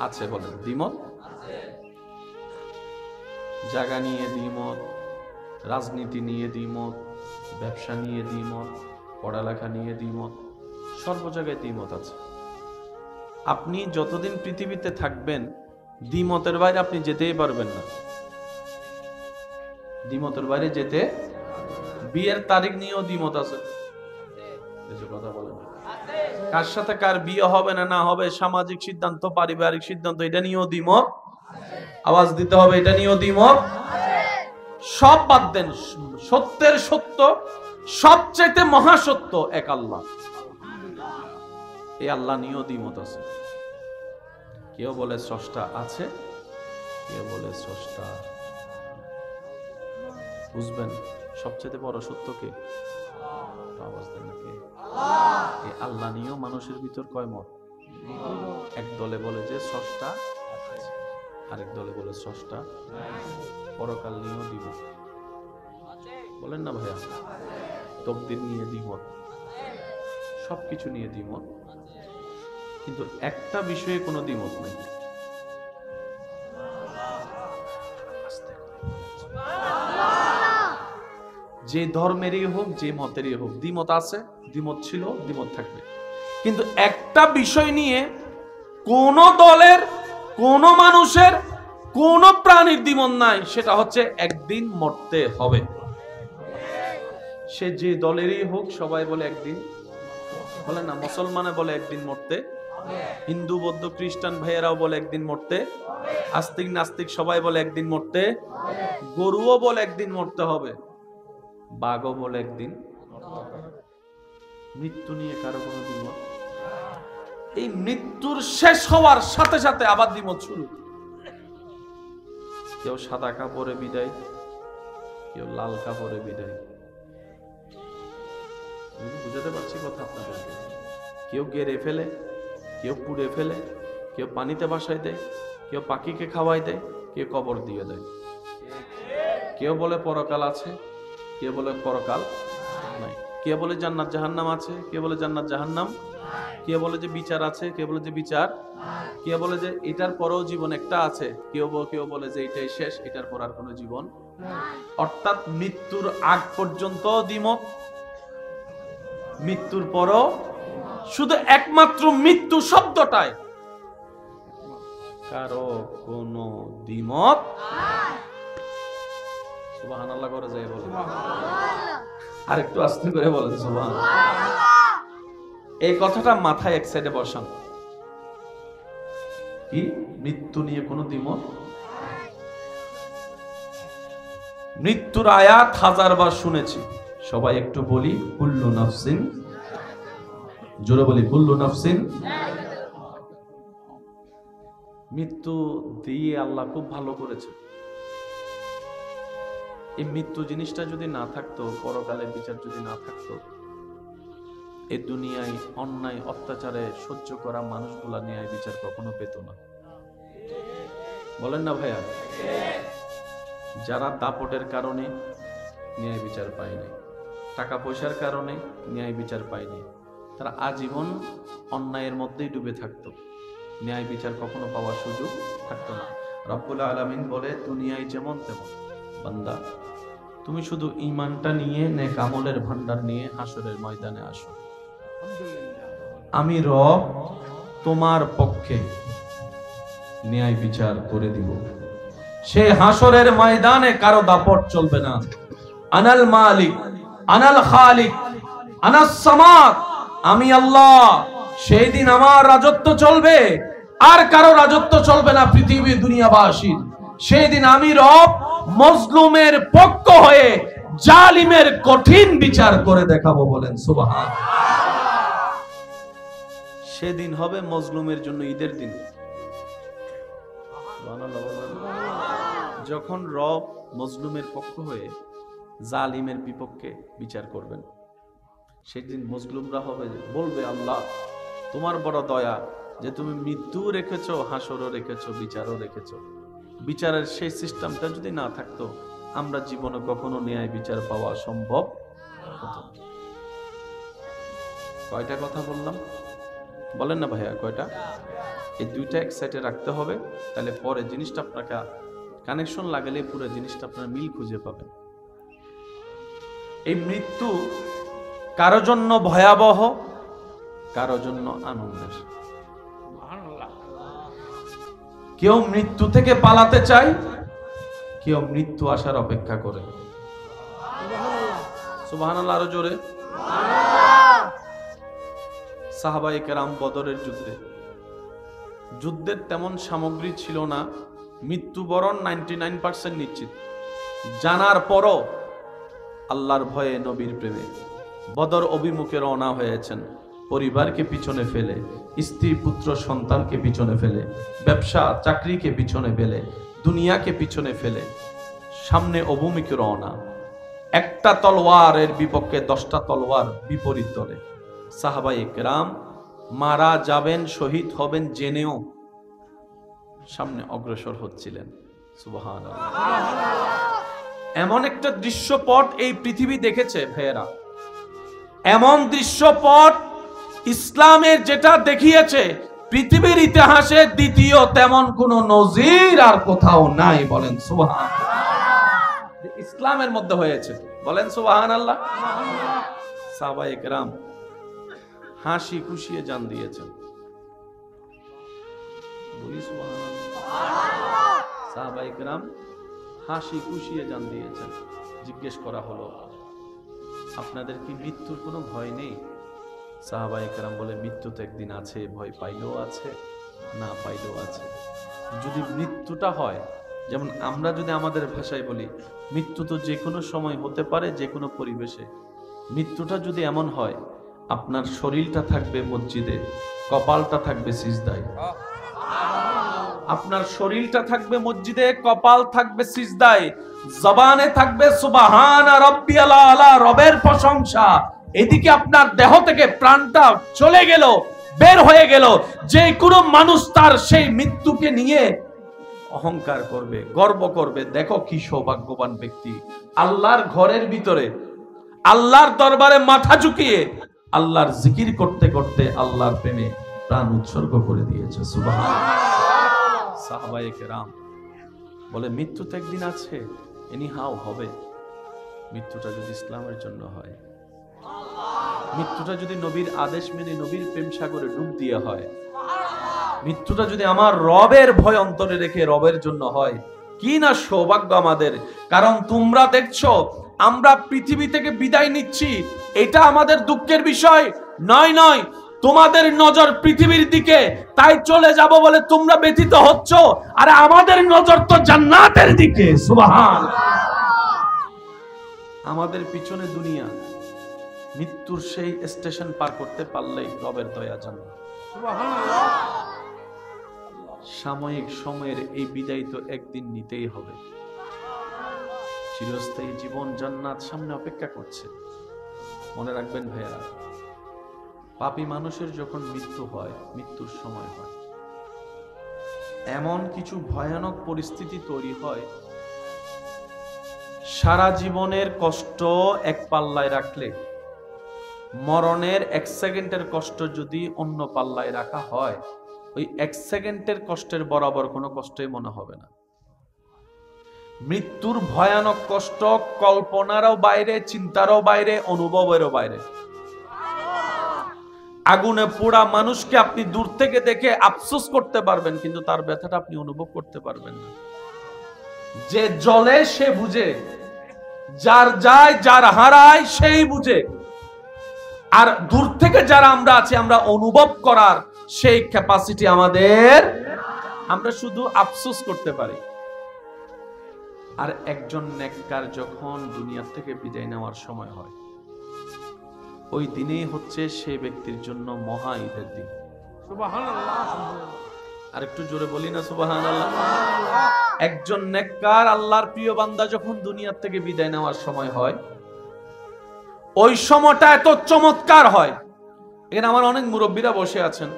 আছে, বলেন দ্বিমত আছে। জায়গা নিয়ে দ্বিমত, রাজনীতি নিয়ে দ্বিমত, ব্যবসা নিয়ে দ্বিমত, পড়ালেখা নিয়ে দ্বিমত, সর্ব জায়গায় দ্বিমত আছে। আপনি যতদিন পৃথিবীতে থাকবেন দ্বিমতের বাইরে আপনি যেতেই পারবেন না। দ্বিমতের বাইরে যেতে, বিয়ের তারিখ নিয়েও দ্বিমত আছে, কথা বলেন কার সাথে কার বিয়ে হবে না না হবে, সামাজিক সিদ্ধান্ত, পারিবারিক সিদ্ধান্ত, এটা নিয়েও দ্বিমত, আওয়াজ দিতে হবে এটা নিয়েও দ্বিমত। সব বাদ দেন, সত্যের সত্য, সবচেয়ে মহাসত্য এক আল্লাহ, এই আল্লাহ নিয়েও দ্বিমত আছে। কেউ বলে স্রষ্টা আছে, কেউ বলে স্রষ্টা। বুঝবেন সবচেয়ে বড় সত্য কে? আওয়াজ দেন কে? এই আল্লাহ নিয়েও মানুষের ভিতর কয় মত? এক দলে বলে যে স্রষ্টা, আরেক দলে বলে স্রষ্টা। পরকাল নিয়েও দ্বিমত, বলেন না ভাইয়া? তকদির নিয়ে দ্বিমত, সবকিছু নিয়ে দ্বিমত, কিন্তু একটা বিষয়ে কোনো দ্বিমত নেই। যে ধর্মেরই হোক, যে মতেরই হোক, দ্বিমত আছে, দ্বিমত ছিল, দ্বিমত থাকবে, কিন্তু একটা বিষয় নিয়ে কোন দলের, কোন মানুষের, কোন প্রাণীর দ্বিমত নাই, সেটা হচ্ছে একদিন মরতে হবে। সে যে দলেরই হোক, সবাই বলে একদিন, বলে না? মুসলমানে বলে একদিন মরতে, হিন্দু বৌদ্ধ খ্রিস্টান ভাইয়েরাও বলে একদিন মরতে, আস্তিক নাস্তিক সবাই বলে একদিন মরতে, গরুও বলে একদিন মরতে হবে, বাঘও বলে একদিন। মৃত্যু নিয়ে কারো কোনো দ্বিমত? এই মৃত্যুর শেষ হওয়ার সাথে সাথে আবার দ্বিমত শুরু। কেউ সাদা কাপড়ে বিদায়, কেউ লাল কাপড়ে বিদায়। বুঝাতে পারছি কথা আপনাদেরকে? কেউ গেড়ে ফেলে, কেউ পুড়ে ফেলে, কেউ পানিতে ভাসায় দেয়, কেউ পাখিকে খাওয়াই দেয়, কেউ কবর দিয়ে দেয়। কেউ বলে পরকাল আছে, কেউ বলে পরকাল নাই, কে বলে জান্নাত জাহান্নাম আছে, কে বলে জান্নাত জাহান্নাম, কে বলে যে বিচার আছে, কে বলে যে বিচার, কে বলে যে এটার পরেও জীবন একটা আছে, কেউ বলে যে এটাই শেষ, এটার পর আর কোনো জীবন। অর্থাৎ মৃত্যুর আগ পর্যন্ত দ্বিমত, মৃত্যুর পরও শুধু একমাত্র মৃত্যু শব্দটায় কারো কোনো দ্বিমত। সুবহানাল্লাহ করে যায় বলেন, আর একটু আস্তে করে বলেন সুবহানাল্লাহ। এই কথাটা মাথায় এক সাইডে বসান। কি মৃত্যু নিয়ে কোনো দ্বিমত? মৃত্যুর আয়াত হাজারবার শুনেছি, সবাই একটু বলি কুল্লু নাফসিন, জোরে বলি কুল্লু নাফসিন। মৃত্যু দিয়ে আল্লাহ খুব ভালো করেছে। এই মৃত্যু জিনিসটা যদি না থাকতো, পরকালের বিচার যদি না থাকতো, এই দুনিয়ায় অন্যায় অত্যাচারে সহ্য করা মানুষগুলা ন্যায় বিচার কখনো পেত না। বলেন না ভাইয়া? যারা দাপটের কারণে ন্যায় বিচার পায়নি, টাকা পয়সার কারণে ন্যায় বিচার পায়নি, তারা আজীবন অন্যায়ের মধ্যেই ডুবে থাকতো, ন্যায় বিচার কখনো পাওয়ার সুযোগ থাকতো না। রব্বুল আলামিন বলে, দুনিয়ায় যেমন তেমন বান্দা, তুমি শুধু ঈমানটা নিয়ে, নেক আমলের ভান্ডার নিয়ে হাসরের ময়দানে আসো, আমি রব তোমার পক্ষে ন্যায় বিচার করে দিব। সে হাসরের ময়দানে কারো দাপট চলবে না। আনাল মালিক, আনাল খালিক, আনাস সামাদ, আমি আল্লাহ। সেই দিন আমার রাজত্ব চলবে, আর কারো রাজত্ব চলবে না পৃথিবী দুনিয়াবাসীর। সেই দিন আমি রব মজলুমের পক্ষ হয়ে জালিমের কঠিন বিচার করে দেখাবো। বলেন সুবহানাল্লাহ। সেদিন হবে মজলুমের জন্য ঈদের দিন। যখন রব মজলুমের পক্ষ হয়ে জালিমের বিপক্ষে বিচার করবেন, সেদিন মজলুমরা হবে বলবে, আল্লাহ তোমার বড় দয়া যে তুমি মৃত্যু রেখেছো, হাসরও রেখেছো, বিচারও রেখেছো। বিচারের সেই সিস্টেমটা যদি না থাকতো আমরা জীবনে কখনো ন্যায় বিচার পাওয়া সম্ভব হতো। কয়টা কথা বললাম বলেন না ভাইয়া, কয়টা? এই দুইটা এক সাইডে রাখতে হবে, তাহলে পরে জিনিসটা আপনাকে কানেকশন লাগালে পুরো জিনিসটা আপনার মিল খুঁজে পাবেন। এই মৃত্যু কারো জন্য ভয়াবহ, কারো জন্য আনন্দের। কেউ মৃত্যু থেকে পালাতে চায়, কেউ মৃত্যু আসার অপেক্ষা করে। সুবহানাল্লাহ, আরো জোরে। সাহাবায়ে কেরাম বদরের যুদ্ধের তেমন সামগ্রী ছিল না, মৃত্যুবরণ 99% নিশ্চিত। জানার পরও আল্লাহর ভয়ে, নবীর প্রেমে বদর অভিমুখে রওনা হয়েছেন। পরিবারকে পিছনে ফেলে, স্ত্রী পুত্র সন্তানকে পিছনে ফেলে, ব্যবসা চাকরিকে পিছনে ফেলে, দুনিয়াকে পিছনে ফেলে সামনে অভিমুখে রওনা। একটা তলোয়ারের বিপক্ষে 10টা তলোয়ার বিপরীত দলে। সাহাবায়ে কেরাম মারা যাবেন, শহীদ হবেন জেনেও সামনে অগ্রসর হচ্ছিলেন। সুবহানাল্লাহ। এমন একটা দৃশ্যপট এই পৃথিবী দেখেছে ভাইয়েরা, এমন দৃশ্যপট ইসলামের যেটা দেখিয়েছে পৃথিবীর ইতিহাসে দ্বিতীয় তেমন কোন নজির আর কোথাও নাই। বলেন সুবহানাল্লাহ। ইসলামের মধ্যে হয়েছে। বলেন সুবহানাল্লাহ। সাহাবায়ে কেরাম হাসি খুশিয়ে জান দিয়েছেন। বলি সুবহানাল্লাহ। সাহাবায়ে কেরাম হাসি খুশিয়ে জান দিয়েছেন। জিজ্ঞেস করা হলো, আপনাদের কি মৃত্যুর কোনো ভয় নেই? সাহাবায়ে কেরাম বলে, মৃত্যু তো একদিন আছে, ভয় পাইলেও আছে, না পাইলেও আছে। যদি মৃত্যুটা হয়, যেমন আমরা যদি আমাদের ভাষায় বলি, মৃত্যু তো যে কোনো সময় হতে পারে, যে কোনো পরিবেশে। মৃত্যুটা যদি এমন হয়, আপনার শরীরটা থাকবে মসজিদে, কপালটা থাকবে সিজদায়। আপনার শরীরটা থাকবে মসজিদে, কপাল থাকবে সিজদায়, জবানে থাকবে সুবহান রাব্বিয়াল আলা, রবের প্রশংসা। এদিকে আপনার দেহ থেকে প্রাণটা চলে গেল, বের হয়ে গেল। যে কোনো মানুষ তার সেই মৃত্যুকে নিয়ে অহংকার করবে, গর্ব করবে, দেখো কি সৌভাগ্যবান ব্যক্তি। আল্লাহর ঘরের ভিতরে, আল্লাহর দরবারে মাথা ঝুঁকিয়ে আল্লাহর জিকির করতে করতে আল্লাহর প্রেমে প্রাণ উৎসর্গ করে দিয়েছে। সুবহানাল্লাহ। সাহাবায়ে কেরাম বলে, মৃত্যু তো একদিন আছে, এনিহাও হবে। মৃত্যুটা যদি ইসলামের জন্য হয়, মৃত্যুটা যদি নবীর আদেশ মেনে নবীর প্রেম সাগরে ডুব দিয়ে হয়, মৃত্যুটা যদি আমার রবের ভয় অন্তরে রেখে রবের জন্য হয়, কি না সৌভাগ্য আমাদের। কারণ তোমরা দেখছো আমরা পৃথিবী থেকে বিদায় নিচ্ছি, এটা আমাদের দুঃখের বিষয় নয়। তোমাদের নজর পৃথিবীর দিকে, তাই চলে যাব বলে তোমরা ব্যথিত হচ্ছ, আর আমাদের নজর তো জান্নাতের দিকে। সুবহানাল্লাহ। আমাদের পিছনে দুনিয়া, মৃত্যুর সেই স্টেশন পার করতে পারলেই রবের দয়া জান্নাত। সুবহানাল্লাহ। সাময়িক সময়ের এই বিদায় তো একদিন নিতেই হবে। চিরস্থায়ী জীবন জান্নাত সামনে অপেক্ষা করছে। মনে রাখবেন ভাইয়েরা, পাপী মানুষের যখন মৃত্যু হয়, মৃত্যুর সময় হয়, এমন কিছু ভয়ানক পরিস্থিতি তৈরি হয়, সারা জীবনের কষ্ট এক পাল্লায় রাখলে মরণের 1 সেকেন্ডের কষ্ট যদি অন্য পাল্লায় রাখা হয়, ওই 1 সেকেন্ডের কষ্টের বরাবর কোনো কষ্টই মনে হবে না। মৃত্যুর ভয়ানক কষ্ট কল্পনারও বাইরে, চিন্তারও বাইরে, অনুভবেরও বাইরে। আগুনে পোড়া মানুষকে আপনি দূর থেকে দেখে আফসোস করতে পারবেন, কিন্তু তার ব্যথাটা আপনি অনুভব করতে পারবেন না। যে জ্বলে সে বুঝে, যার যায় যার হারায় সেই বুঝে। আর দূর থেকে যারা আমরা আছি, আমরা অনুভব করার সেই ক্যাপাসিটি আমাদের, আমরা শুধু আফসোস করতে পারি। আর একজন নেককার যখন দুনিয়ার থেকে বিদায় নেওয়ার সময় হয়, ওই দিনেই হচ্ছে সেই ব্যক্তির জন্য মহা ঈদের দিন। আর একটু জোরে বলি না সুবহানাল্লাহ। একজন নেককার আল্লাহর প্রিয় বান্দা যখন দুনিয়ার থেকে বিদায় নেওয়ার সময় হয়, ওই সময়টা এত চমৎকার হয়। এখানে আমার অনেক মুরব্বীরা বসে আছেন,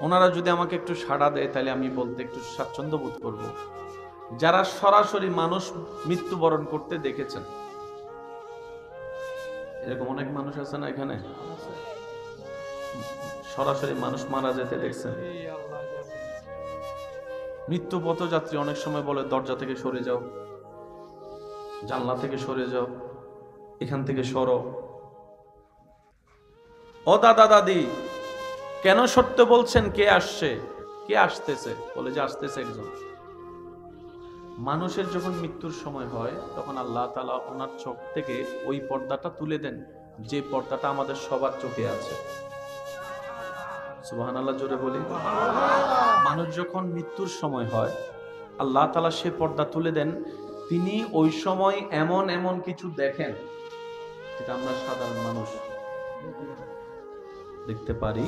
ওনারা যদি আমাকে একটু সাড়া দেয় তাহলে আমি বলতে একটু স্বাচ্ছন্দ্য বোধ করব। যারা সরাসরি মানুষ মৃত্যুবরণ করতে দেখেছেন, এরকম অনেক মানুষ আছে না এখানে, সরাসরি মানুষ মারা যেতে দেখছেন। মৃত্যু পথযাত্রী অনেক সময় বলে দরজা থেকে সরে যাও, জানলা থেকে সরে যাও, এখান থেকে সরো। ও দাদা দাদি, কেন সত্য বলছেন? কে আসছে, কে আসতেছে? বলে যে আসতেছে একজন। মানুষের যখন মৃত্যুর সময় হয় তখন আল্লাহ তাআলা ওনার চোখ থেকে ওই পর্দাটা তুলে দেন, যে পর্দাটা আমাদের সবার চোখে আছে। সুবহানাল্লাহ, জোরে বলি। মানুষ যখন মৃত্যুর সময় হয়, আল্লাহ তাআলা সে পর্দা তুলে দেন। তিনি ওই সময় এমন এমন কিছু দেখেন যেটা আমরা সাধারণ মানুষ দেখতে পারি।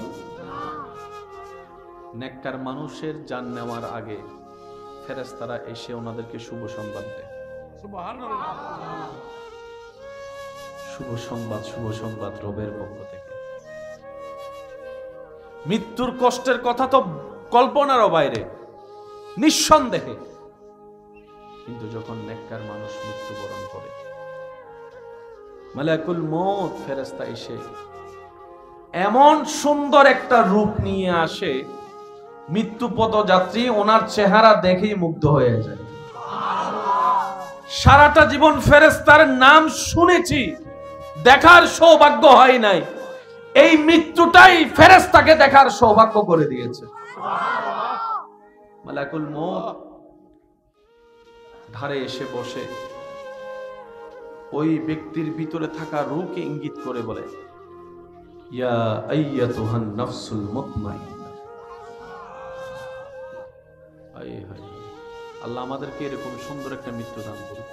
নেককার মানুষের জান নেওয়ার আগে ফেরেশতারা এসে ওনাদেরকে শুভ সংবাদ দেয়। সুবহানাল্লাহ, শুভ সংবাদ, শুভ সংবাদ রবের পক্ষ থেকে। মৃত্যুর কষ্টের কথা তো কল্পনারও বাইরে, নিঃসন্দেহে। কিন্তু যখন নেককার মানুষ মৃত্যুবরণ করে, মালাকুল মউত ফেরেশতা এসে এমন সুন্দর একটা রূপ নিয়ে আসে, মৃত্যু পথযাত্রী ওনার চেহারা দেখেই মুগ্ধ হয়ে যায়। সারাটা জীবন ফেরেশতার নাম শুনেছি, দেখার সৌভাগ্য হয় নাই। এই মৃত্যুটাই ফেরেশতাকে দেখার সৌভাগ্য করে দিয়েছে। মালাকুল মউত ধারে এসে বসে ওই ব্যক্তির ভিতরে থাকা রূহকে ইঙ্গিত করে বলে, ইয়া আইয়াতুহান নাফসুল মুতমাইন্না। আল্লাহ আমাদেরকে এরকম সুন্দর একটা মৃত্যু দান করুক।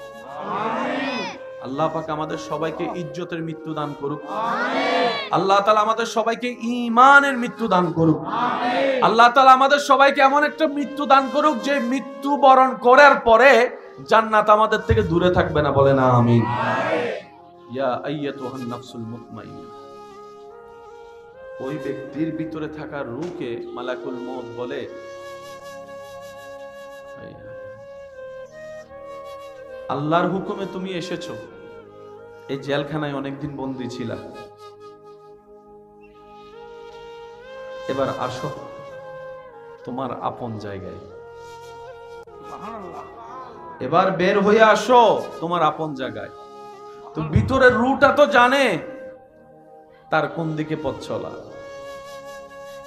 আল্লাহ পাক আমাদের সবাইকে ইজ্জতের মৃত্যু দান করুক। আল্লাহ তাআলা আমাদের সবাইকে ঈমানের মৃত্যু দান করুক। আল্লাহ তাআলা আমাদের সবাইকে এমন একটা মৃত্যু দান করুক যে মৃত্যু বরণ করার পরে জান্নাত আমাদের থেকে দূরে থাকবে না। বলে না আমিন। ইয়া আইয়াতুহান নাফসুল মুতমাইন্না। ওই ব্যক্তির ভিতরে থাকা রূহকে মালাকুল মউত বলে, আল্লাহর হুকুমে তুমি এসেছো, এই জেলখানায় অনেকদিন বন্দী ছিলা, এবার আসো তোমার আপন জায়গায়। এবার বের হয়ে আসো তোমার আপন জায়গায়। তো ভিতরের রূহটা তো জানে তার কোন দিকে পথ চলা।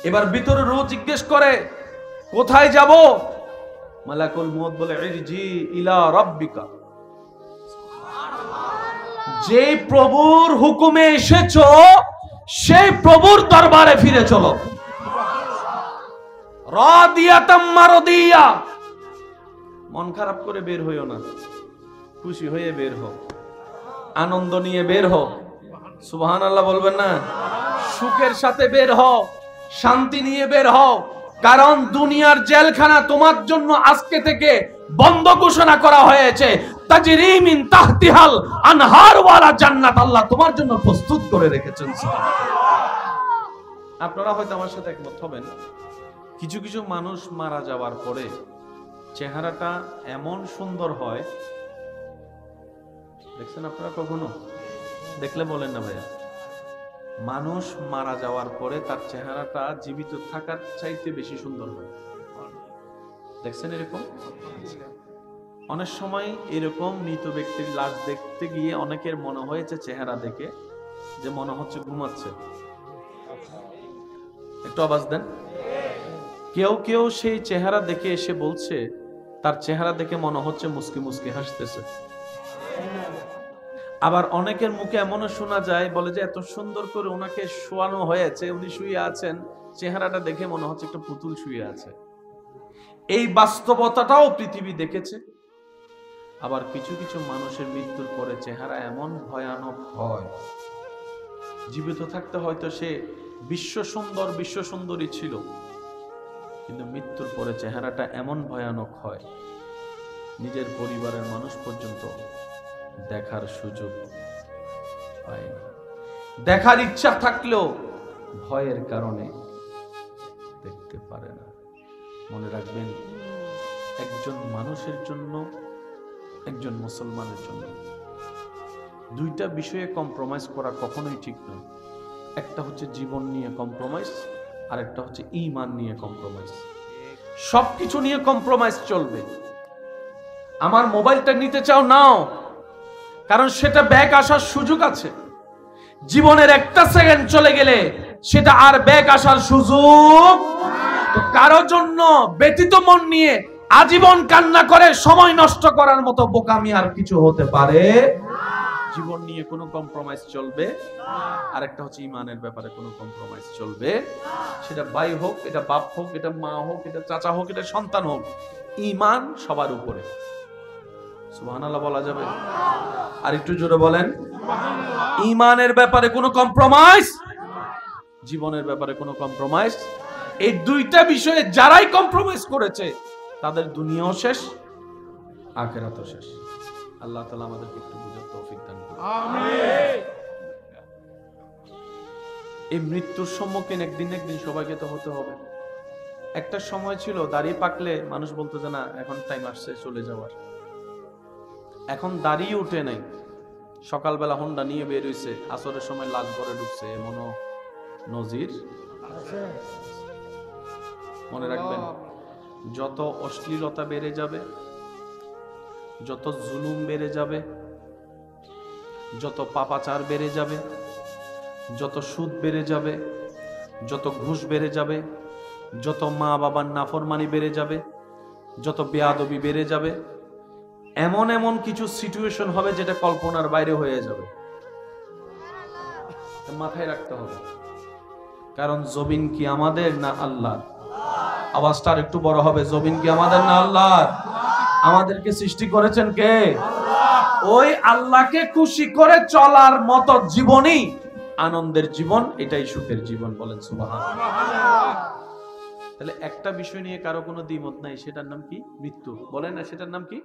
এবার ভিতরের রূহ জিজ্ঞেস করে কোথায় যাব? মালাকুল মউত বলে ইরজি ইলা রাব্বিকা। যে প্রভুর হুকুমে এসেছো সেই প্রভুর দরবারে ফিরে চলো। রাদিয়াতাম মারদিয়া। মন খারাপ করে বের হইও না, খুশি হয়ে বের হও, আনন্দ নিয়ে বের হও। সুবহানাল্লাহ বলবেন না? সুখের সাথে বের হও, শান্তি নিয়ে বের হও। কারণ দুনিয়ার জেলখানা তোমার জন্য আজকে থেকে বন্ধ ঘোষণা করা হয়েছে। তাজরি মিন তাহতিহাল আনহার ওয়ালা জান্নাত আল্লাহ তোমার জন্য প্রস্তুত করে রেখেছেন। আপনারা হয়তো আমার সাথে একমত হবেন, কিছু কিছু মানুষ মারা যাওয়ার পরে চেহারাটা এমন সুন্দর হয়, দেখছেন আপনারা কখনো? দেখলে বলেন না ভাইয়া। মানুষ মারা যাওয়ার পরে তার চেহারাটা জীবিত থাকার চাইতে বেশি সুন্দর হয়, দেখছেন এরকম? অনেক সময় এরকম মৃত ব্যক্তির লাশ দেখতে গিয়ে অনেকের মনে হয়েছে চেহারা দেখে যে মনে হচ্ছে ঘুমাচ্ছে। একটু আওয়াজ দেন। কেউ কেউ সেই চেহারা দেখে এসে বলছে তার চেহারা দেখে মনে হচ্ছে মুস্কি মুস্কি হাসতেছে। আবার অনেকের মুখে এমনও শোনা যায়, বলে যে এত সুন্দর করে ওনাকে শোয়ানো হয়েছে, উনি শুয়ে আছেন, চেহারাটা দেখে মনে হচ্ছে একটা পুতুল শুয়ে আছে। এই বাস্তবতাটাও পৃথিবী দেখেছে। আবার কিছু কিছু মানুষের মৃত্যুর পরে চেহারা এমন ভয়ানক হয়, জীবিত থাকতে হয়তো সে বিশ্ব সুন্দরী ছিল, কিন্তু মৃত্যুর পরে চেহারাটা এমন ভয়ানক হয় নিজের পরিবারের মানুষ পর্যন্ত দেখার সুযোগ পায় না। দেখার ইচ্ছা থাকলেও ভয়ের কারণে দেখতে পারে না। মনে রাখবেন, একজন মানুষের জন্য, একজন মুসলমানের জন্য দুইটা বিষয়ে কম্প্রোমাইজ করা কখনোই ঠিক নয়। একটা হচ্ছে জীবন নিয়ে কম্প্রোমাইজ, আর একটা হচ্ছে ঈমান নিয়ে কম্প্রোমাইজ। সবকিছু নিয়ে কম্প্রোমাইজ চলবে। আমার মোবাইলটা নিতে চাও, নাও, কারণ সেটা ব্যাক আসার সুযোগ আছে। জীবনের একটা সেকেন্ড চলে গেলে সেটা আর ব্যাক আসার সুযোগ। তো কারোর জন্য ব্যতীত মন নিয়ে আজীবন কান্না করে সময় নষ্ট করার মতো বোকামি আর কিছু হতে পারে। জীবন নিয়ে কোনো কম্প্রোমাইজ চলবে। আর একটা হচ্ছে ঈমানের ব্যাপারে কোনো কম্প্রোমাইজ চলবে। সেটা ভাই হোক, এটা বাপ হোক, এটা মা হোক, এটা চাচা হোক, এটা সন্তান হোক, ঈমান সবার উপরে। সুবহানাল্লাহ বলা যাবে? আর একটু জোরে বলেন। ঈমানের ব্যাপারে কোনো কম্প্রোমাইজ, জীবনের ব্যাপারে কোনো কম্প্রোমাইজ। এই দুইটা বিষয়ে যারাই কম্প্রোমাইজ করেছে তাদের দুনিয়াও শেষ, আখিরাতও শেষ। আল্লাহ তাআলা আমাদেরকে একটু বুঝার তৌফিক দান করুন। আমিন। এই মৃত্যুর সম্মুখীন একদিন সবাইকে তো হতে হবে। একটা সময় ছিল দাড়ি পাকলে মানুষ বলতো যে না, এখন টাইম আসছে চলে যাওয়ার। এখন দাড়ি উঠে নাই, সকালবেলা হোন্ডা নিয়ে বের হইছে, আসরের সময় লাশ ঘরে ঢুকছে, এমনও নজির আছে। মনে রাখবেন, যত অশ্লীলতা বেড়ে যাবে, যত জুলুম বেড়ে যাবে, যত পাপাচার বেড়ে যাবে, যত সুদ বেড়ে যাবে, যত ঘুষ বেড়ে যাবে, যত মা বাবার নাফরমানি বেড়ে যাবে, যত বেয়াদবি বেড়ে যাবে, এমন এমন কিছু সিচুয়েশন হবে যেটা কল্পনার বাইরে হয়ে যাবে। মাথায় রাখতে হবে, কারণ জমিন কি আমাদের না আল্লাহর? আওয়াজটা আর একটু বড় হবে। জমিন কি আমাদের না আল্লাহর? আমাদেরকে সৃষ্টি করেছেন কে? ওই আল্লাহকে খুশি করে চলার মতো জীবনই আনন্দের জীবন, এটাই সুখের জীবন। বলেন সুবহানাল্লাহ। তাহলে একটা বিষয় নিয়ে কারো কোনো দ্বিমত নাই, সেটার নাম কি? মৃত্যু। বলেন না, সেটার নাম কি?